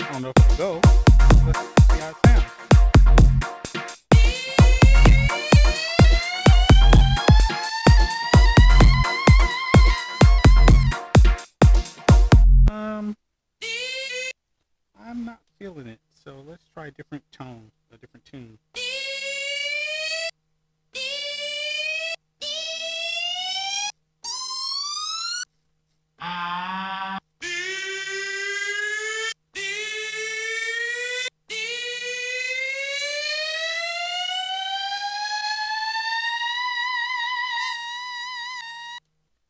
I don't know if it'll go. Let's see how it sounds. I'm not feeling it, so let's try a different tone, a different tune.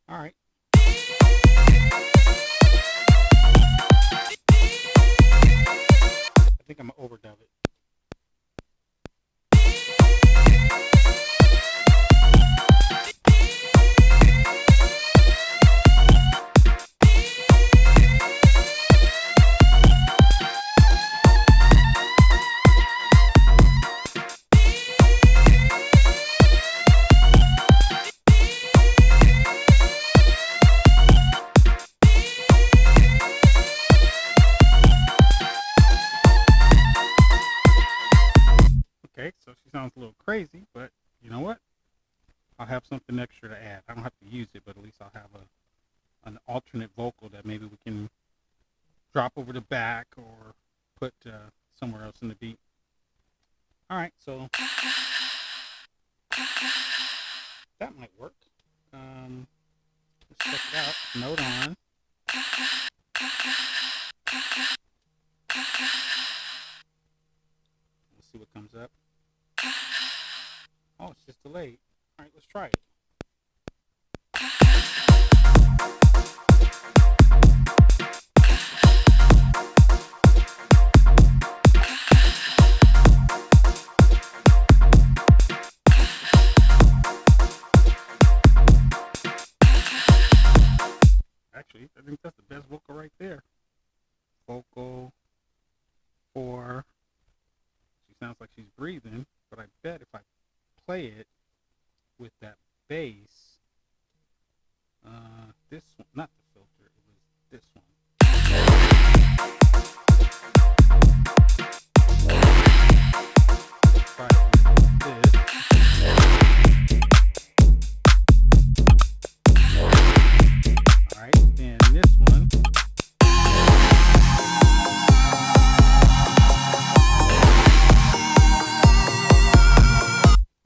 All right. I think I'm gonna overdub it. Okay, so she sounds a little crazy, but you know what? I'll have something extra to add. I don't have to use it, but at least I'll have an alternate vocal that maybe we can drop over the back or put somewhere else in the beat. All right, so that might work. Let's check it out. Note on. Let's see what comes up. Oh, it's just delayed. All right, let's try it. Actually, I think that's the best vocal right there. Vocal 4. She sounds like she's breathing, but I bet if I play it with that bass, this one, not the filter, it was this one. Try it with this. Alright, then this one.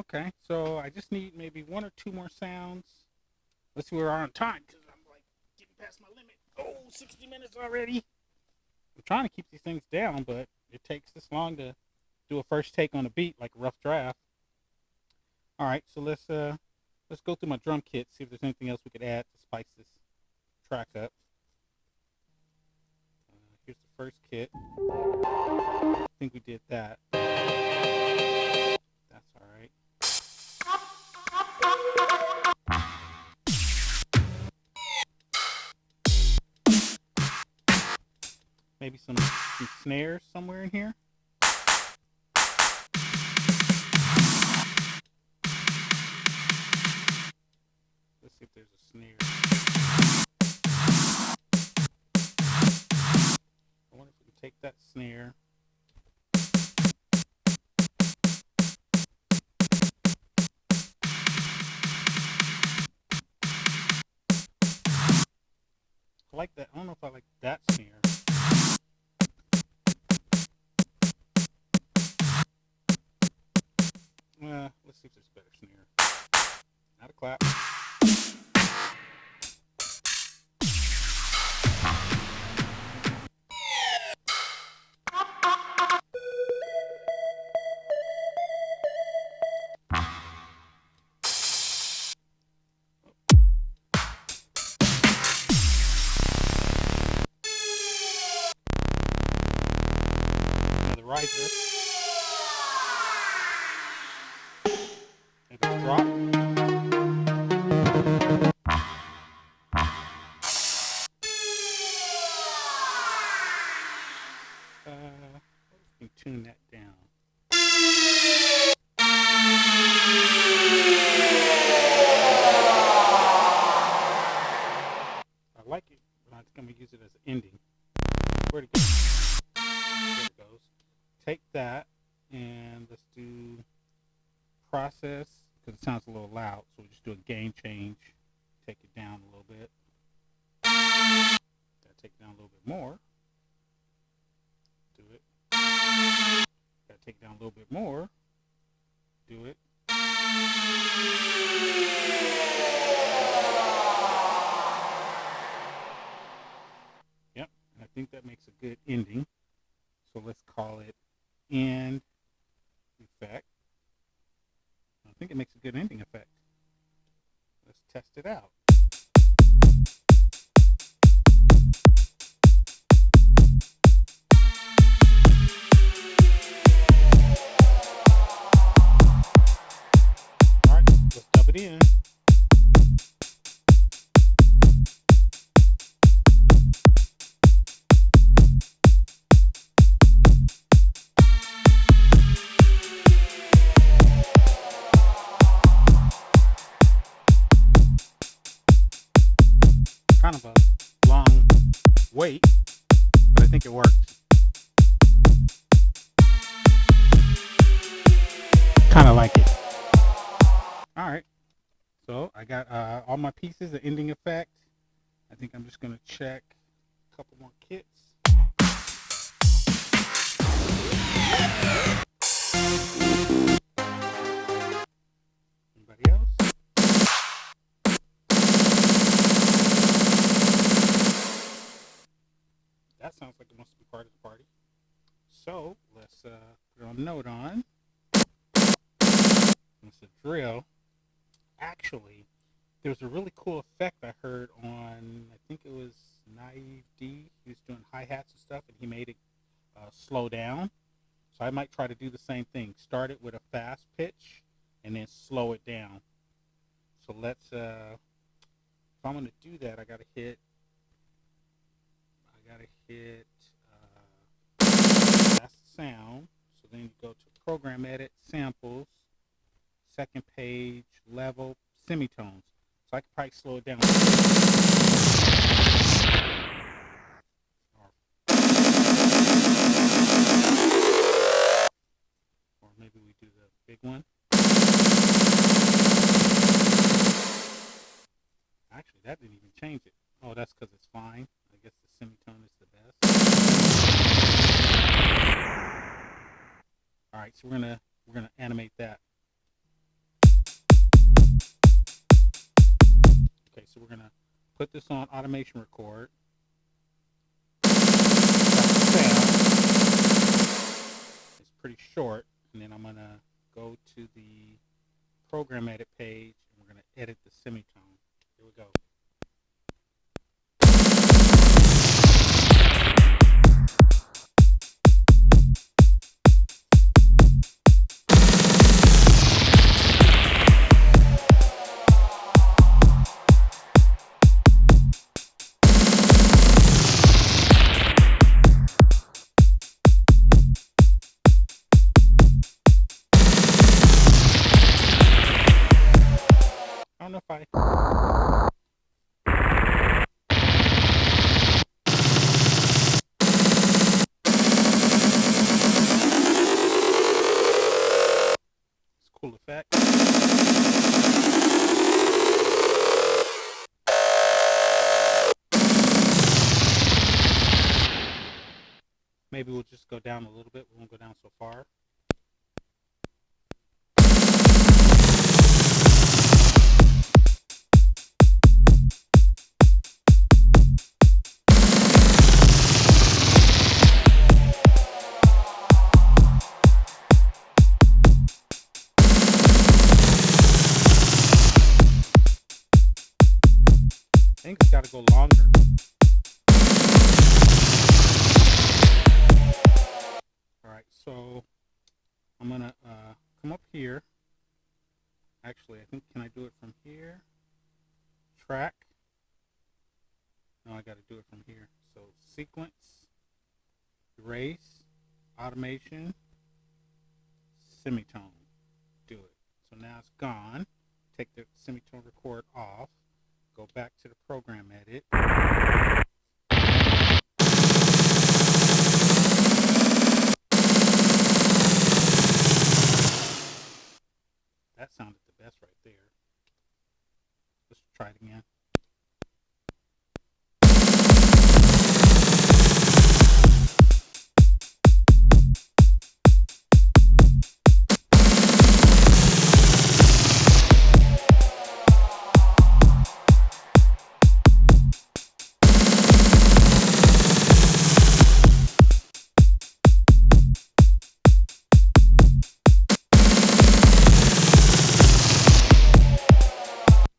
Okay, so I just need maybe 1 or 2 more sounds. Let's see where we're on time, because I'm like getting past my limit. Oh, 60 minutes already. I'm trying to keep these things down, but it takes this long to do a first take on a beat, like a rough draft. All right, so let's go through my drum kit, see if there's anything else we could add to spice this track up. Here's the first kit. I think we did that. That's all right. Maybe some snares somewhere in here. Let's see if there's a snare. I wonder if we can take that snare. I like that. I don't know if I like that snare. Let's see if there's a better snare. Not a clap. Another riser. Maybe a drop. We can tune that down. I like it, but I think I'm going to use it as an ending. Where'd it go? There it goes. Take that and let's do process, because it sounds a little loud, so we'll just do a gain change. Take it down a little bit. Gotta take it down a little bit more. Do it. Gotta take it down a little bit more. Do it. Yep, and I think that makes a good ending. So let's call it end effect. I think it makes a good ending effect. Let's test it out. All right, let's dub it in. Kind of a long wait, but I think it works. Kind of like it. All right, so I got all my pieces, the ending effect. I think I'm just gonna check a couple more kits. So let's put a note on. It's a drill. Actually, there's a really cool effect I heard on, I think it was Naive D. He was doing hi-hats and stuff, and he made it slow down. So I might try to do the same thing. Start it with a fast pitch, and then slow it down. So let's, if I'm going to do that, I got to hit fast sound. So then you go to Program Edit, Samples, second page, Level, Semitones. So I could probably slow it down. Or maybe we do the big one. Actually, that didn't even change it. Oh, that's because it's fine. I guess the semitone is the best. All right, so we're gonna animate that. Okay, so we're gonna put this on automation record. It's pretty short, and then I'm gonna go to the program edit page, and we're gonna edit the semitone. Here we go. I don't know if I... It's a cool effect. Maybe we'll just go down a little bit. We won't go down so far. I think it's got to go longer. All right, so I'm gonna come up here. Actually, I think, can I do it from here? Track. No, I got to do it from here. So sequence, erase, automation, semitone. Do it. So now it's gone. Take the semitone record off. Go back to the program edit. That sounded the best right there. Let's try it again.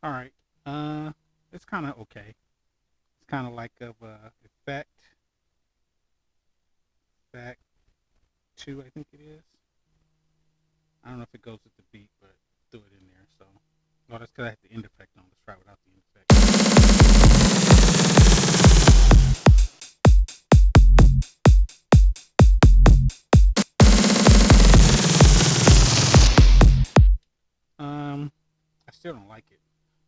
All right, it's kind of okay. It's kind of like of effect 2, I think it is. I don't know if it goes with the beat, but threw it in there. So, oh, that's because I had the end effect on. Let's try without the end effect. I still don't like it,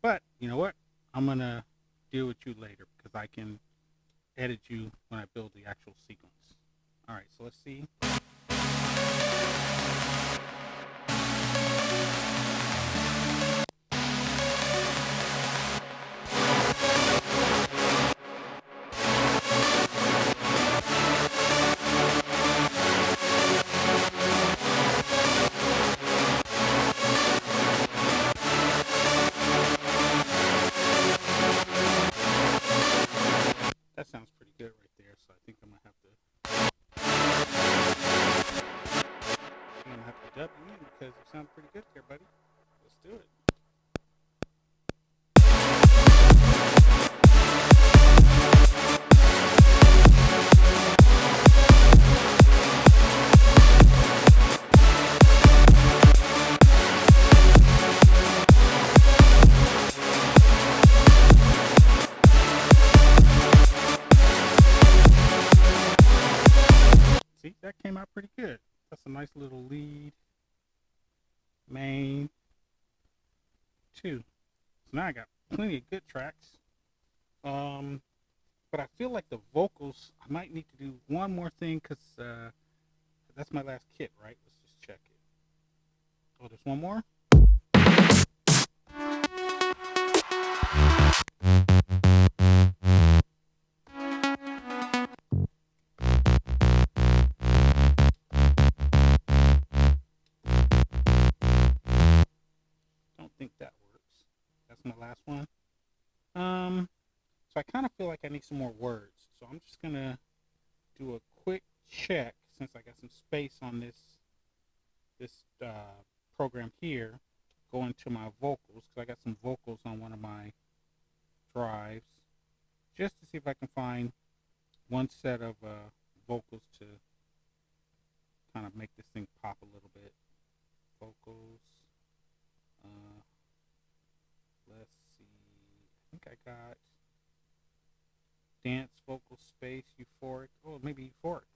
but you know what? I'm gonna deal with you later because I can edit you when I build the actual sequence. All right, so let's see. That sounds pretty good right there, so I think I'm gonna have to here, buddy. Let's do it. See, that came out pretty good. That's a nice little lead, main, 2. So now I got plenty of good tracks. But I feel like the vocals, I might need to do one more thing because that's my last kit, right? Let's just check it. Oh, there's one more? Don't think that works. That's my last one. So I kind of feel like I need some more words. So I'm just going to do a quick check since I got some space on this program here. Go into my vocals because I got some vocals on one of my drives. Just to see if I can find one set of vocals to kind of make this thing pop a little bit. Vocals. Let's see. I think I got dance vocal space, euphoric. Oh, maybe euphoric.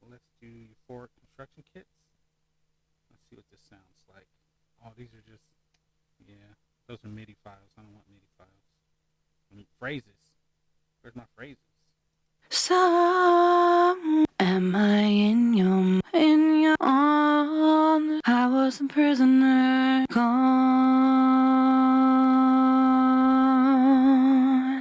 Let's do euphoric construction kits. Let's see what this sounds like. Oh, these are just, yeah, those are MIDI files. I don't want MIDI files. I mean, phrases. Where's my phrases? Some am I in your arms? I was a prisoner, gone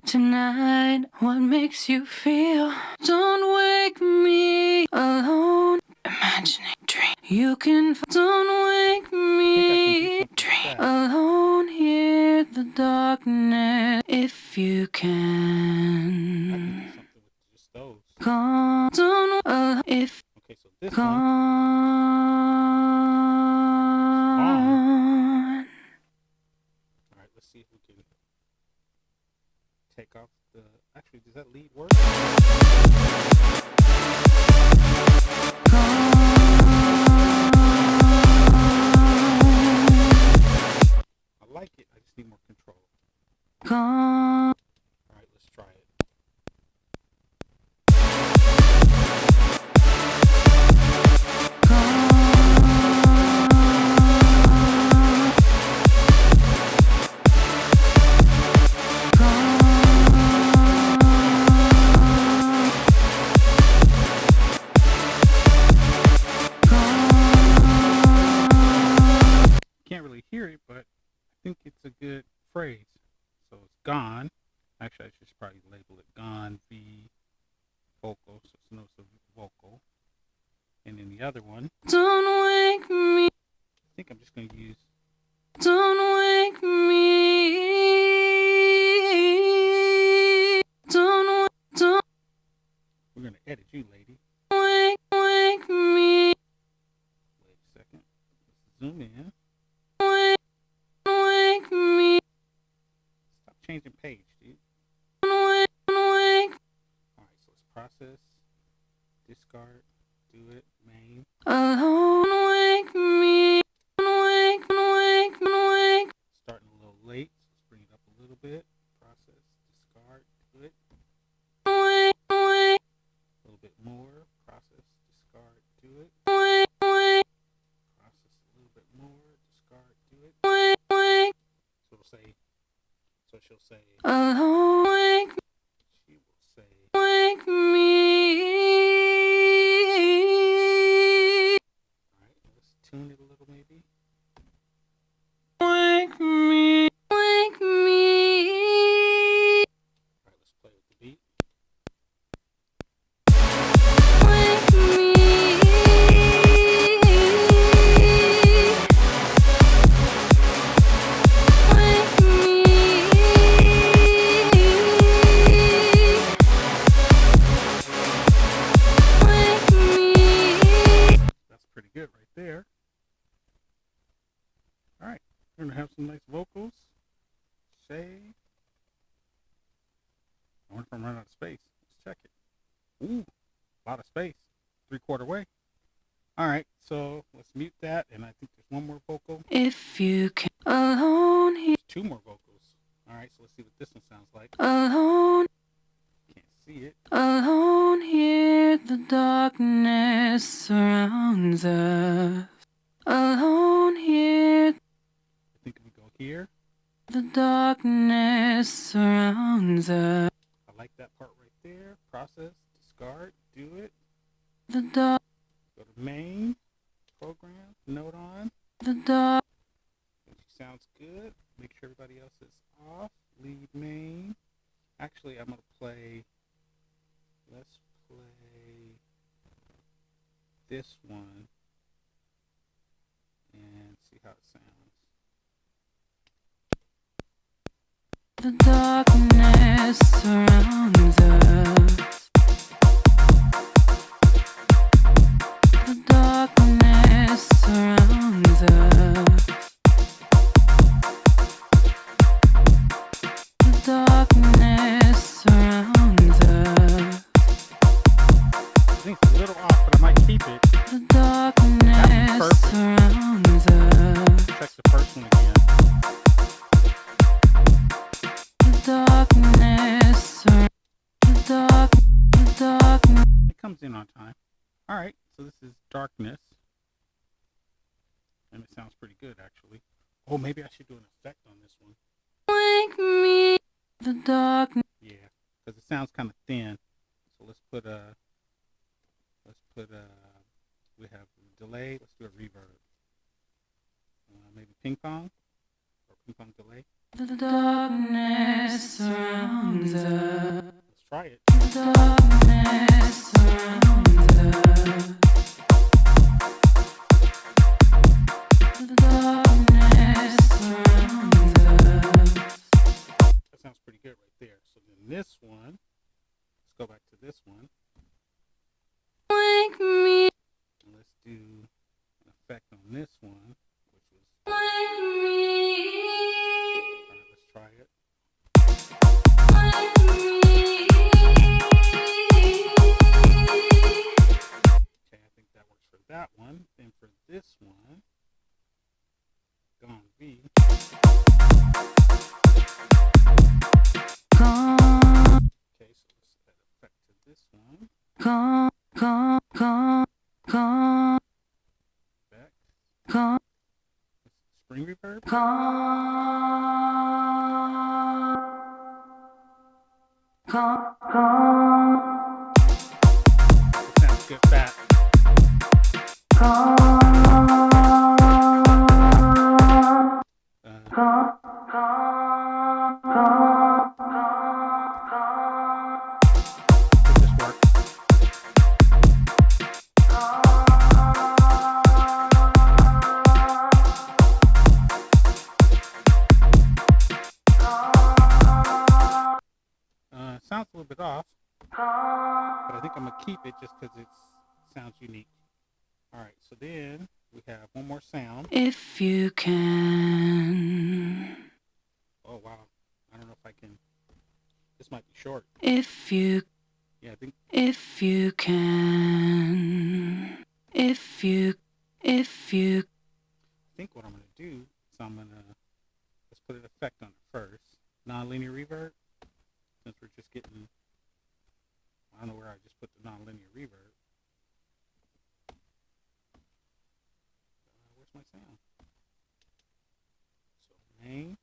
tonight. What makes you feel? Don't wake me alone. Imagining dream. You can don't wake me dream alone. Hear the darkness if you can. Those. If okay, so this gone. Alright, let's see if we can take off the. Actually, does that lead work? I like it, I just need more control. Alright, let's try it. Can't really hear it, but I think it's a good phrase. So it's gone. Actually, I should probably label it gone V vocal, so it's notes of vocal. And then the other one, Don't wake me. I think I'm just going to use. Don't wake me. Don't. We're going to edit you, lady. Wake me. Wait a second. Let's zoom in. Wake me. Stop changing page, dude. Wake. Alright, so let's process, discard, do it, main. Alone. Wake me. Wake. Starting a little late, so let's bring it up a little bit. Process, discard, do it. Wake. A little bit more. Process, discard, do it. Process a little bit more. Discard, do it. So it'll say. So she'll say. Alone. Wake. She will say. Wake me. All right, let's tune it a little, maybe. Wake me. Wake me. All right, let's play with the beat. Wake me. Wake me. We're gonna have some nice vocals. Shade. I wonder if I'm running out of space. Let's check it. Ooh, a lot of space. 3/4 way. Alright, so let's mute that, and I think there's one more vocal. If you can alone here. There's 2 more vocals. Alright, so let's see what this one sounds like. Alone. Can't see it. Alone here, the darkness surrounds us. Alone here. I think if we go here. The darkness surrounds us. I like that part right there. Process, discard, do it. The dark. Go to main, program, note on. The dark. Sounds good. Make sure everybody else is off. Leave main. Actually, I'm gonna play. Let's play this one and see how it sounds. The darkness surrounds us. The darkness surrounds us. The darkness surrounds us. I think it's a little off, but I might keep it. The darkness surrounds us. Check the first one again. The darkness. It comes in on time. Alright, so this is Darkness. And it sounds pretty good, actually. Oh, maybe I should do an effect on this one. Wake me. The darkness. Yeah, because it sounds kind of thin. So let's put we have delay. Let's do a reverb. Maybe ping pong or ping pong delay. The darkness surrounds us. Let's try it. The darkness surrounds us. The darkness surrounds us. That sounds pretty good right there. So then this one, let's go back to this one. Wake me. And let's do an effect on this one, which was. Wake me. Alright, let's try it. Wake me. Okay, I think that works for that one. Then for this one, gone V. Okay, so let's add effect to this one. Back. Spring reverb. It sounds good fat. It just works. Sounds a little bit off, but I think I'm gonna keep it just because it sounds unique. All right, so then we have one more sound. If you can. Oh wow, I don't know if I can. This might be short. If you. Yeah, I think. If you can. If you. I think what I'm gonna do is let's put an effect on it first. Non-linear reverb. Since we're just getting, I don't know where I just put the non-linear reverb. Where's my sound? So main.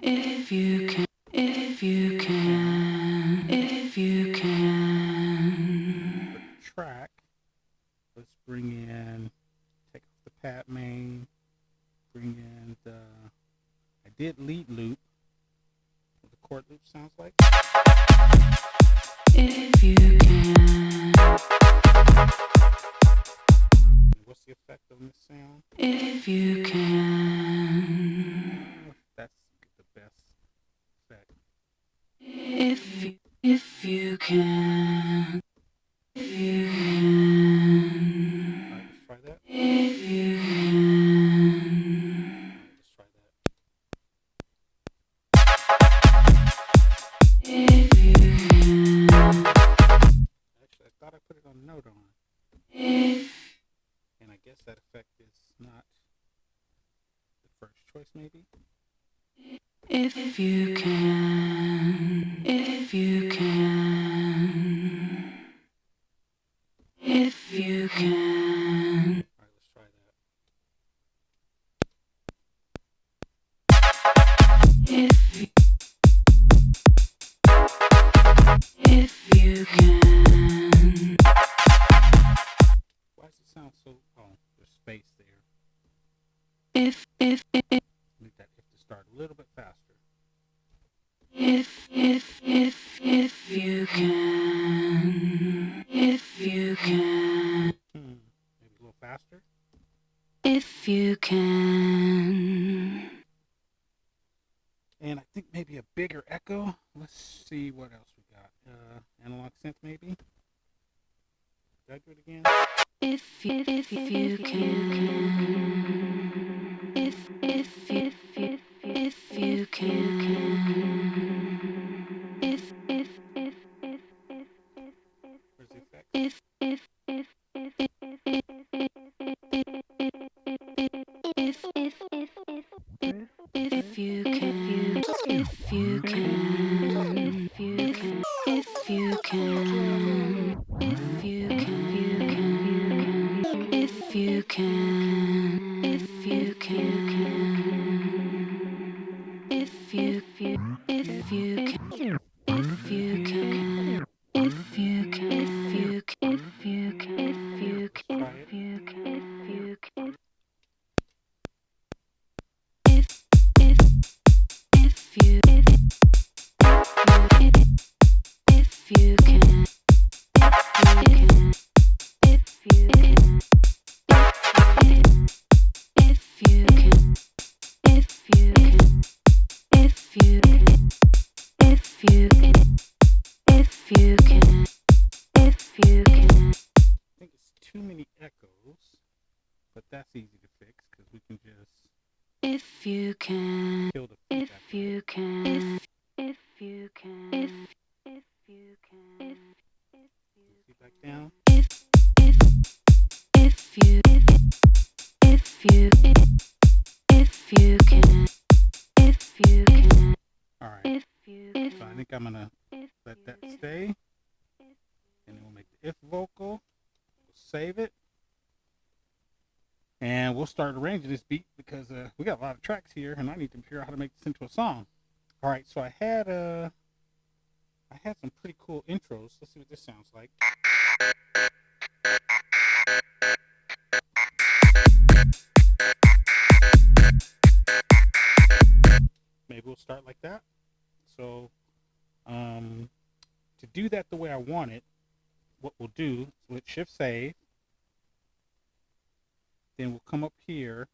If you can. If you can. If you can. For the track, let's bring in, take off the pad main. Bring in the, I did lead loop, what the chord loop sounds like. If you can. And what's the effect on this sound? If you can. That's the best effect. If you can. If you can. that effect is not the first choice, maybe. If you can, if you can, if you can. All right, let's try that. If you can. Why does it sound so? Oh, there's space there. If Make that if to start a little bit faster. if you can, if you can, Maybe a little faster. if you can. And I think maybe a bigger echo. Let's see what else we got. Analog synth, maybe. Did I do it again? If you can, if you can, if you can, Where's the effect? If you can, if you can, if you can, if you can, if you can, if you can, if you can, if you can, if you can, if you can, if you can, if you can, if you can, if you can, if you can, if you can. If you can, if you can, if you can, if you can, if you can, if you can, if you can, if you can, if you can. I think it's too many echoes, but that's easy to fix because we can just If you can, kill the feedback. if you can, if you can, if you can, Feedback down. if you, if you, if you can, if you can, All right. if you can. So I think I'm gonna let that stay, and then we'll make the if vocal. We'll save it, and we'll start arranging this beat because we got a lot of tracks here, and I need to figure out how to make this into a song. All right. So I had some pretty cool intros. Let's see what this sounds like. Maybe we'll start like that. So to do that the way I want it, what we'll do is we'll hit Shift Save. Then we'll come up here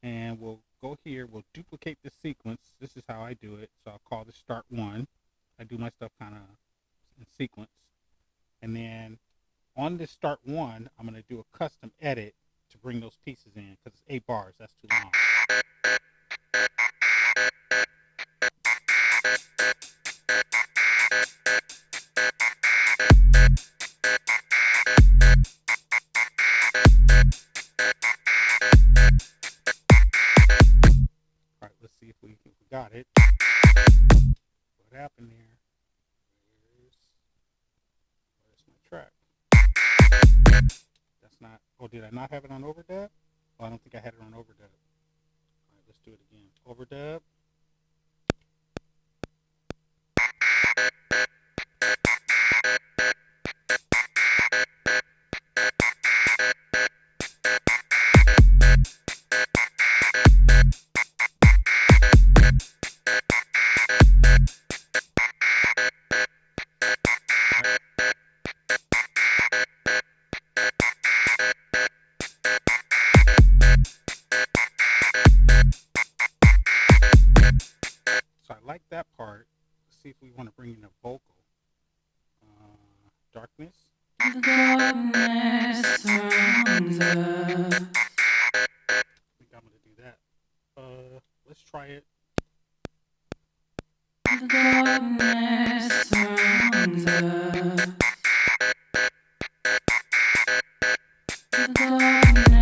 and we'll go here. We'll duplicate this sequence. This is how I do it. So I'll call this Start 1. I do my stuff kind of in sequence. And then on this Start 1, I'm going to do a custom edit to bring those pieces in because it's 8 bars. That's too long. All right, let's see if we got it. What happened there? Where's my track? That's not. Oh, did I not have it on overdub? Oh, I don't think I had it on overdub. All right, let's do it again. Overdub. So I like that part. Let's see if we want to bring in a vocal. Darkness. The darkness surrounds us. I think I'm gonna do that. Let's try it. The darkness surrounds us. The darkness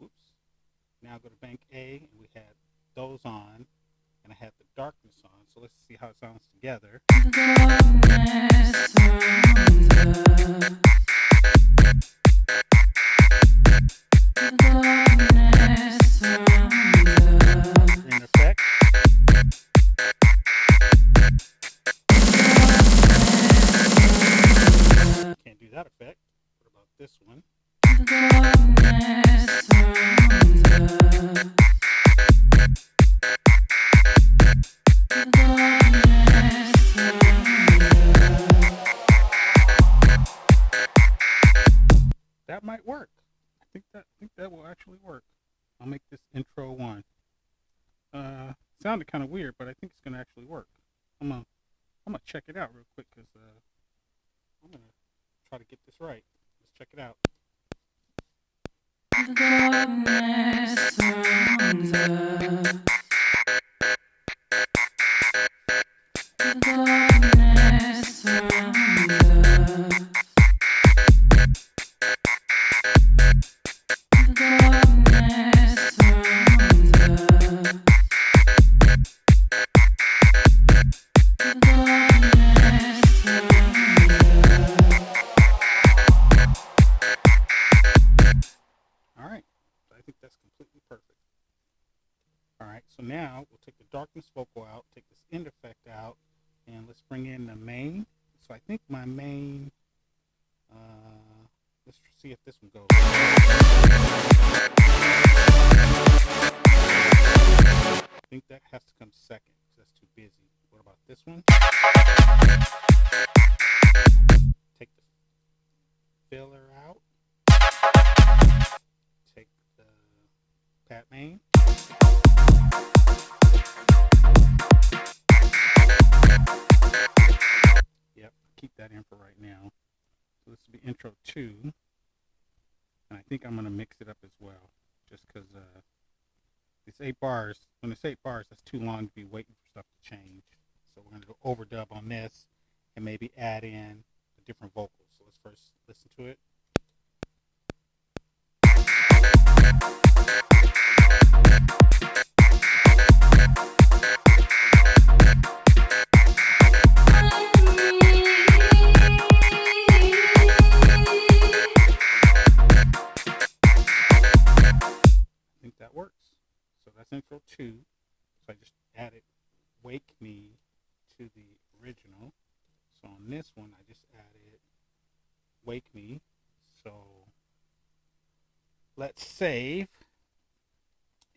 Whoops. Now go to bank A, and we had those on, and I had the darkness on. So let's see how it sounds together. Green effect. Can't do that effect. What about this one? That might work. I think that will actually work. I'll make this intro 1. Sounded kind of weird, but I think it's gonna actually work. I'm gonna check it out real quick because I'm gonna try to get this right. Let's check it out. All right, so I think that's completely perfect. All right, so now we'll take the darkness vocal out, take this end effect out, and let's bring in the main. So I think my main, let's see if this one goes. I think that has to come second because that's too busy. What about this one? Take the filler out. Take the pat main. Yep, keep that in for right now. So this will be intro 2. And I think I'm going to mix it up as well. Just because it's 8 bars. When it's 8 bars, that's too long to be waiting for stuff to change. So we're going to go overdub on this and maybe add in the different vocals. So let's first listen to it. I think that works. So that's intro 2. So I just added Wake Me to the original. So on this one, I just added Wake Me. So let's save.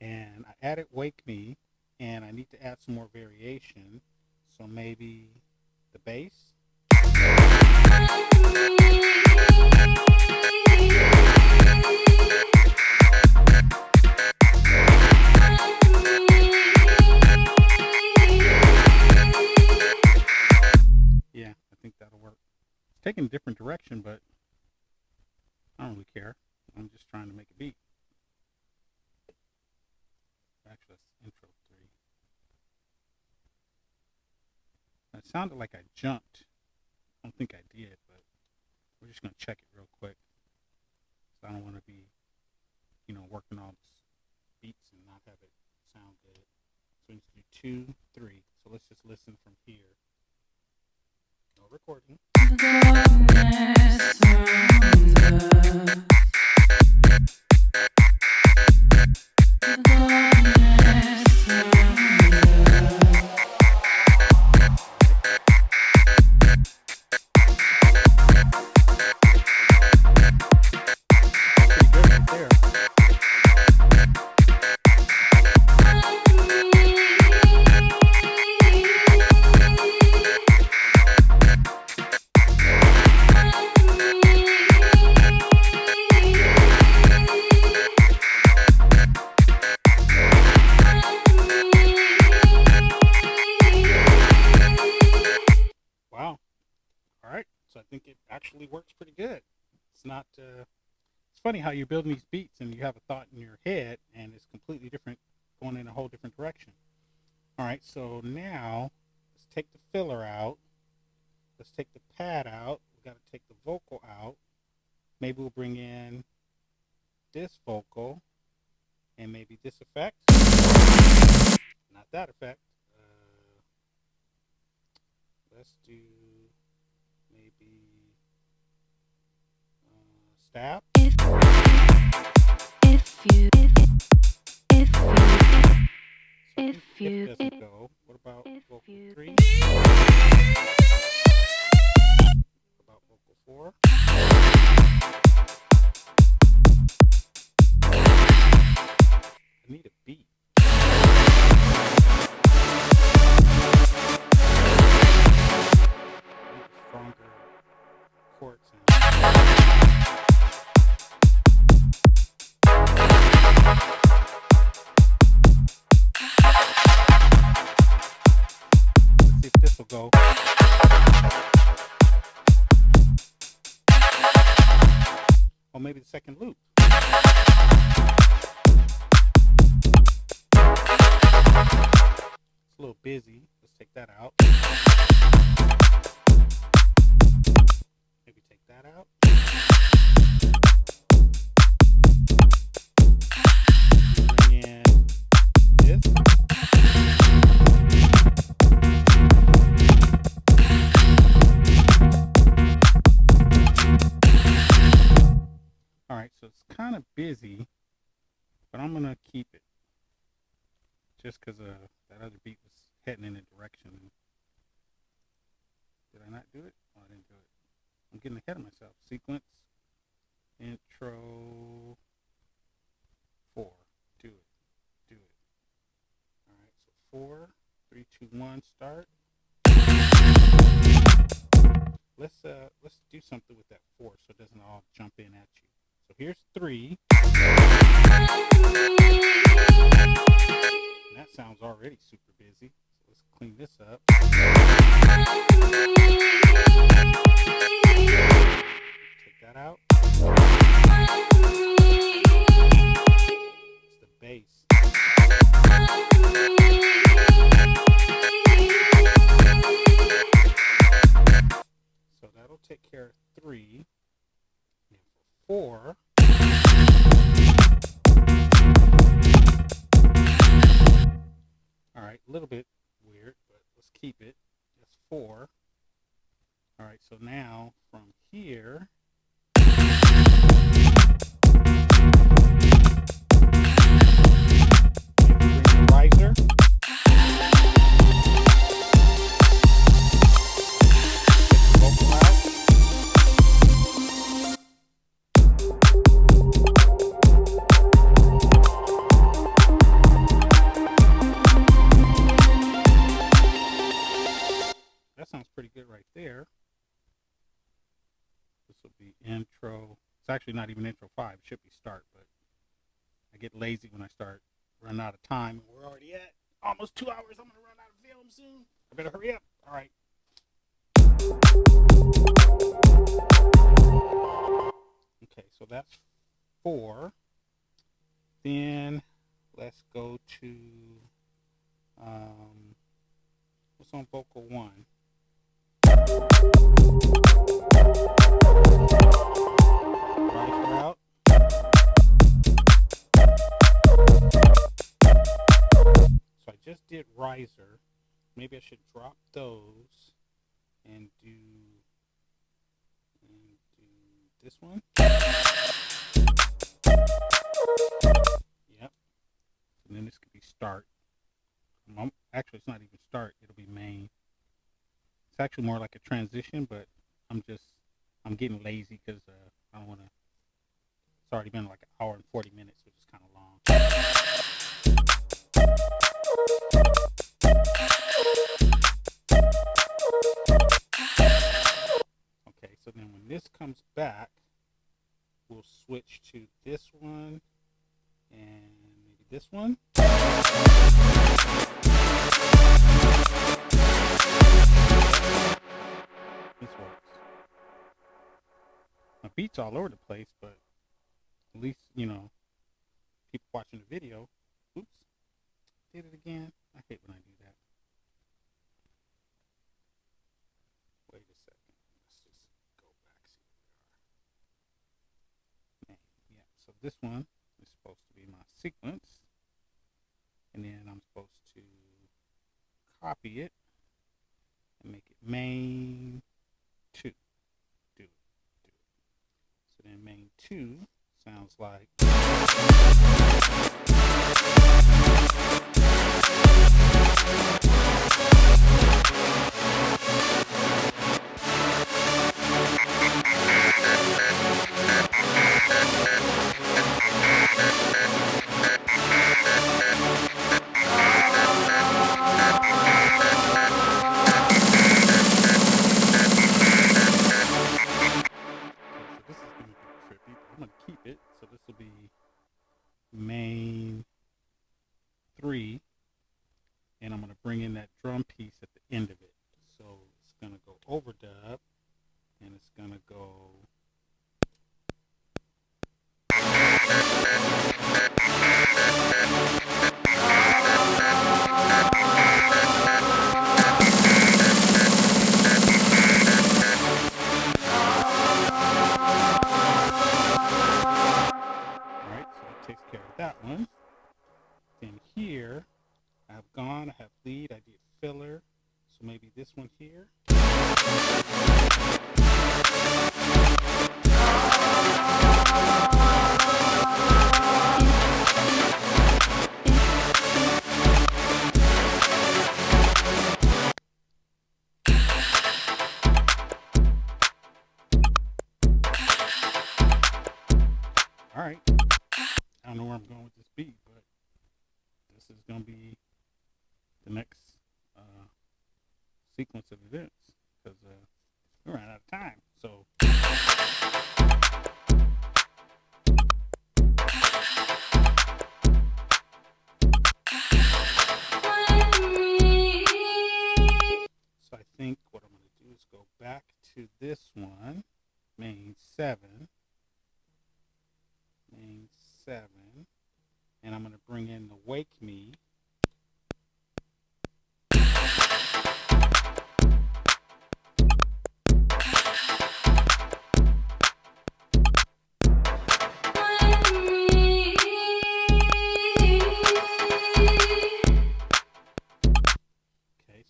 And I added Wake Me, and I need to add some more variation. So maybe the bass. Yeah, I think that'll work. It's taking a different direction, but I don't really care. I'm just trying to make a beat. Actually, that's intro 3. That sounded like I jumped. I don't think I did, but we're just going to check it real quick. So I don't want to be, working all these beats and not have it sound good. So we need to do 2, 3. So let's just listen from here. No recording. Wow. All right. So I think it actually works pretty good. It's not, it's funny how you're building these beats and you have a thought in your head and it's completely different, going in a whole different direction. All right. So now let's take the filler out. Let's take the pad out. We got to take the vocal out. Maybe we'll bring in this vocal. stab. if you So I think if you doesn't go. What about vocal 3? What about vocal 4? I need a beat. Stronger chord sound. Let's see if this will go. Or maybe the second loop. It's a little busy. Let's take that out. Maybe take that out. Bring in this. Alright, so it's kind of busy, but I'm going to keep it. Just because that other beat was heading in a direction. Did I not do it? Oh, I didn't do it. I'm getting ahead of myself. Sequence, intro, 4. Do it. Do it. Alright, so 4, 3, 2, 1, start. Let's do something with that 4 so it doesn't all jump in at you. So here's 3. And that sounds already super busy. So let's clean this up. Take that out. It's the bass. So that'll take care of 3. And for 4. Alright, a little bit weird, but let's keep it. That's 4. Alright, so now from here, bring the riser. Take the vocal out. That sounds pretty good right there. This will be intro. It's actually not even intro 5. It should be start, but I get lazy when I start running out of time. We're already at almost 2 hours. I'm going to run out of film soon. I better hurry up. All right. Okay, so that's 4. Then let's go to what's on vocal 1? Riser out. So I just did riser. Maybe I should drop those and do this one. Yep. And then this could be start. Actually, it's not even start. It'll be main. It's actually more like a transition, but I'm getting lazy because I don't want to. It's already been like an hour and 40 minutes, which is kind of long. Okay, so then when this comes back, we'll switch to this one and maybe this one. This works. My beat's all over the place, but at least, people watching the video. Oops. Did it again. I hate when I do that. Wait a second. Let's just go back, see where we are. Yeah, so this one is supposed to be my sequence. And then I'm supposed to copy it and make it main 2. Do it. So then main 2 sounds like. Keep it, so this will be main 3, and I'm going to bring in that drum piece at the end of it. So it's going to go overdub, and it's going to go that one. Then here, I have gone, I have lead, I did filler, so maybe this one here. All right. I don't know where I'm going with this beat, but this is going to be the next sequence of events because we ran out of time. So I think what I'm going to do is go back to this one, main 7. Main 7, and I'm going to bring in the Wake Me. Okay,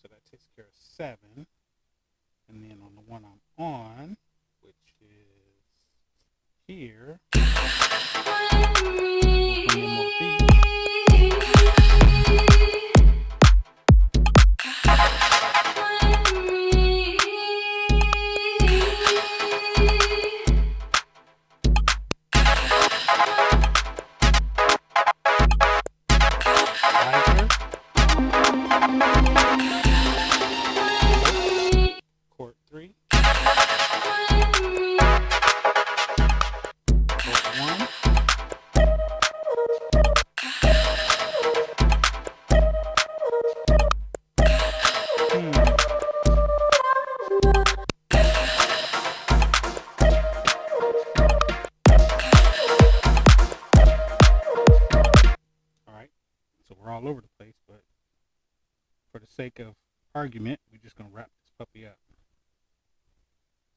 so that takes care of 7, and then on the one I'm on, which is here. Chord 3. All over the place, but for the sake of argument, we're just gonna wrap this puppy up.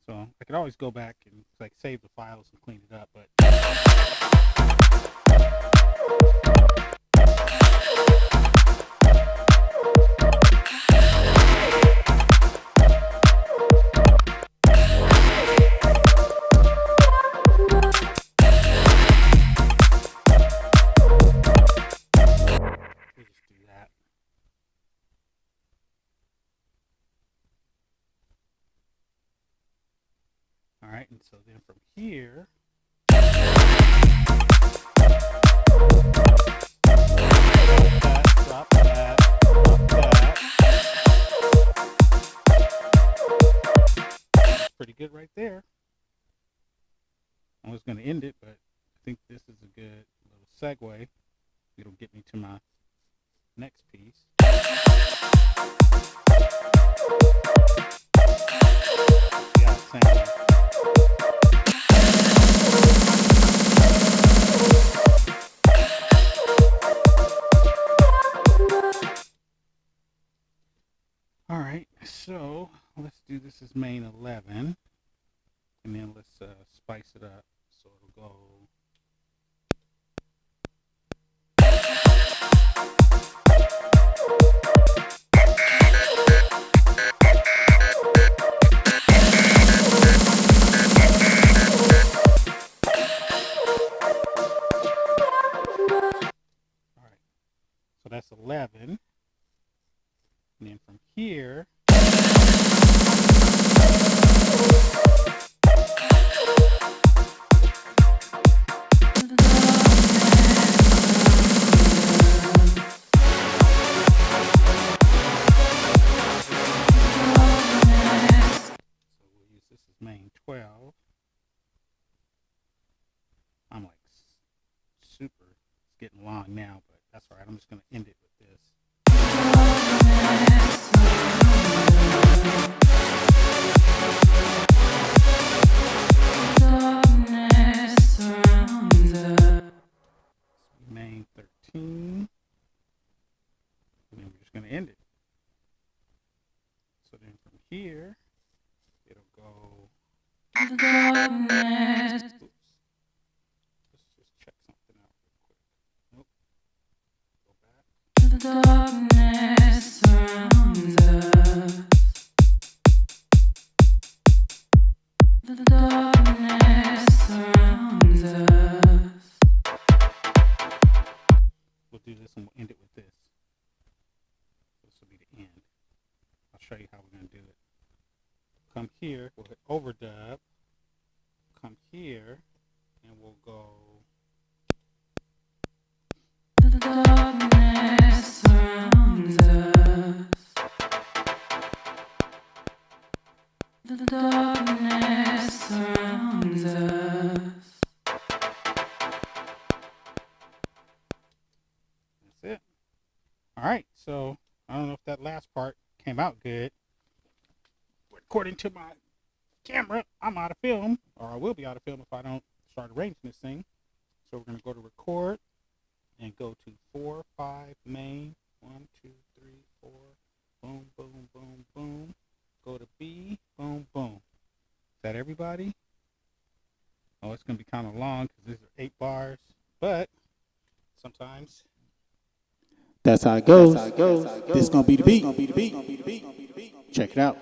So I could always go back and like save the files and clean it up, but all right, and so then from here, drop that. Pretty good right there. I was going to end it, but I think this is a good little segue. It'll get me to my next piece. Yeah, same. All right, so let's do this as main 11, and then let's spice it up. So it'll go. So that's 11. And then from here, this is main 12. I'm like super, it's getting long now, but that's all right. I'm just going to end it with this. Main 13. And then we're just going to end it. So then from here, it'll go. Oops. Let's just check something out real quick. Nope. Go back. The darkness surrounds us. The darkness surrounds us. We'll do this and we'll end it with this. This will be the end. I'll show you how we're going to do it. Come here, we'll hit overdub. Come here, and we'll go. The darkness surrounds us. The darkness surrounds us. That's it. All right, so I don't know if that last part came out good. According to my camera, I'm out of film, or I will be out of film if I don't start arranging this thing. So we're going to go to record and go to 4, 5, main, 1, 2, 3, 4, boom, boom, boom, boom. Go to B, boom, boom. Is that everybody? Oh, it's going to be kind of long because these are 8 bars, but sometimes that's how it goes. This is going to be the beat. Check it out.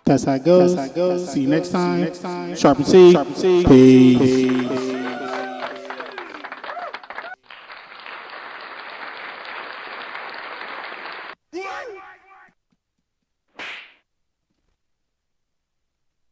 That's how it goes. See you next time. SharpMC. Peace.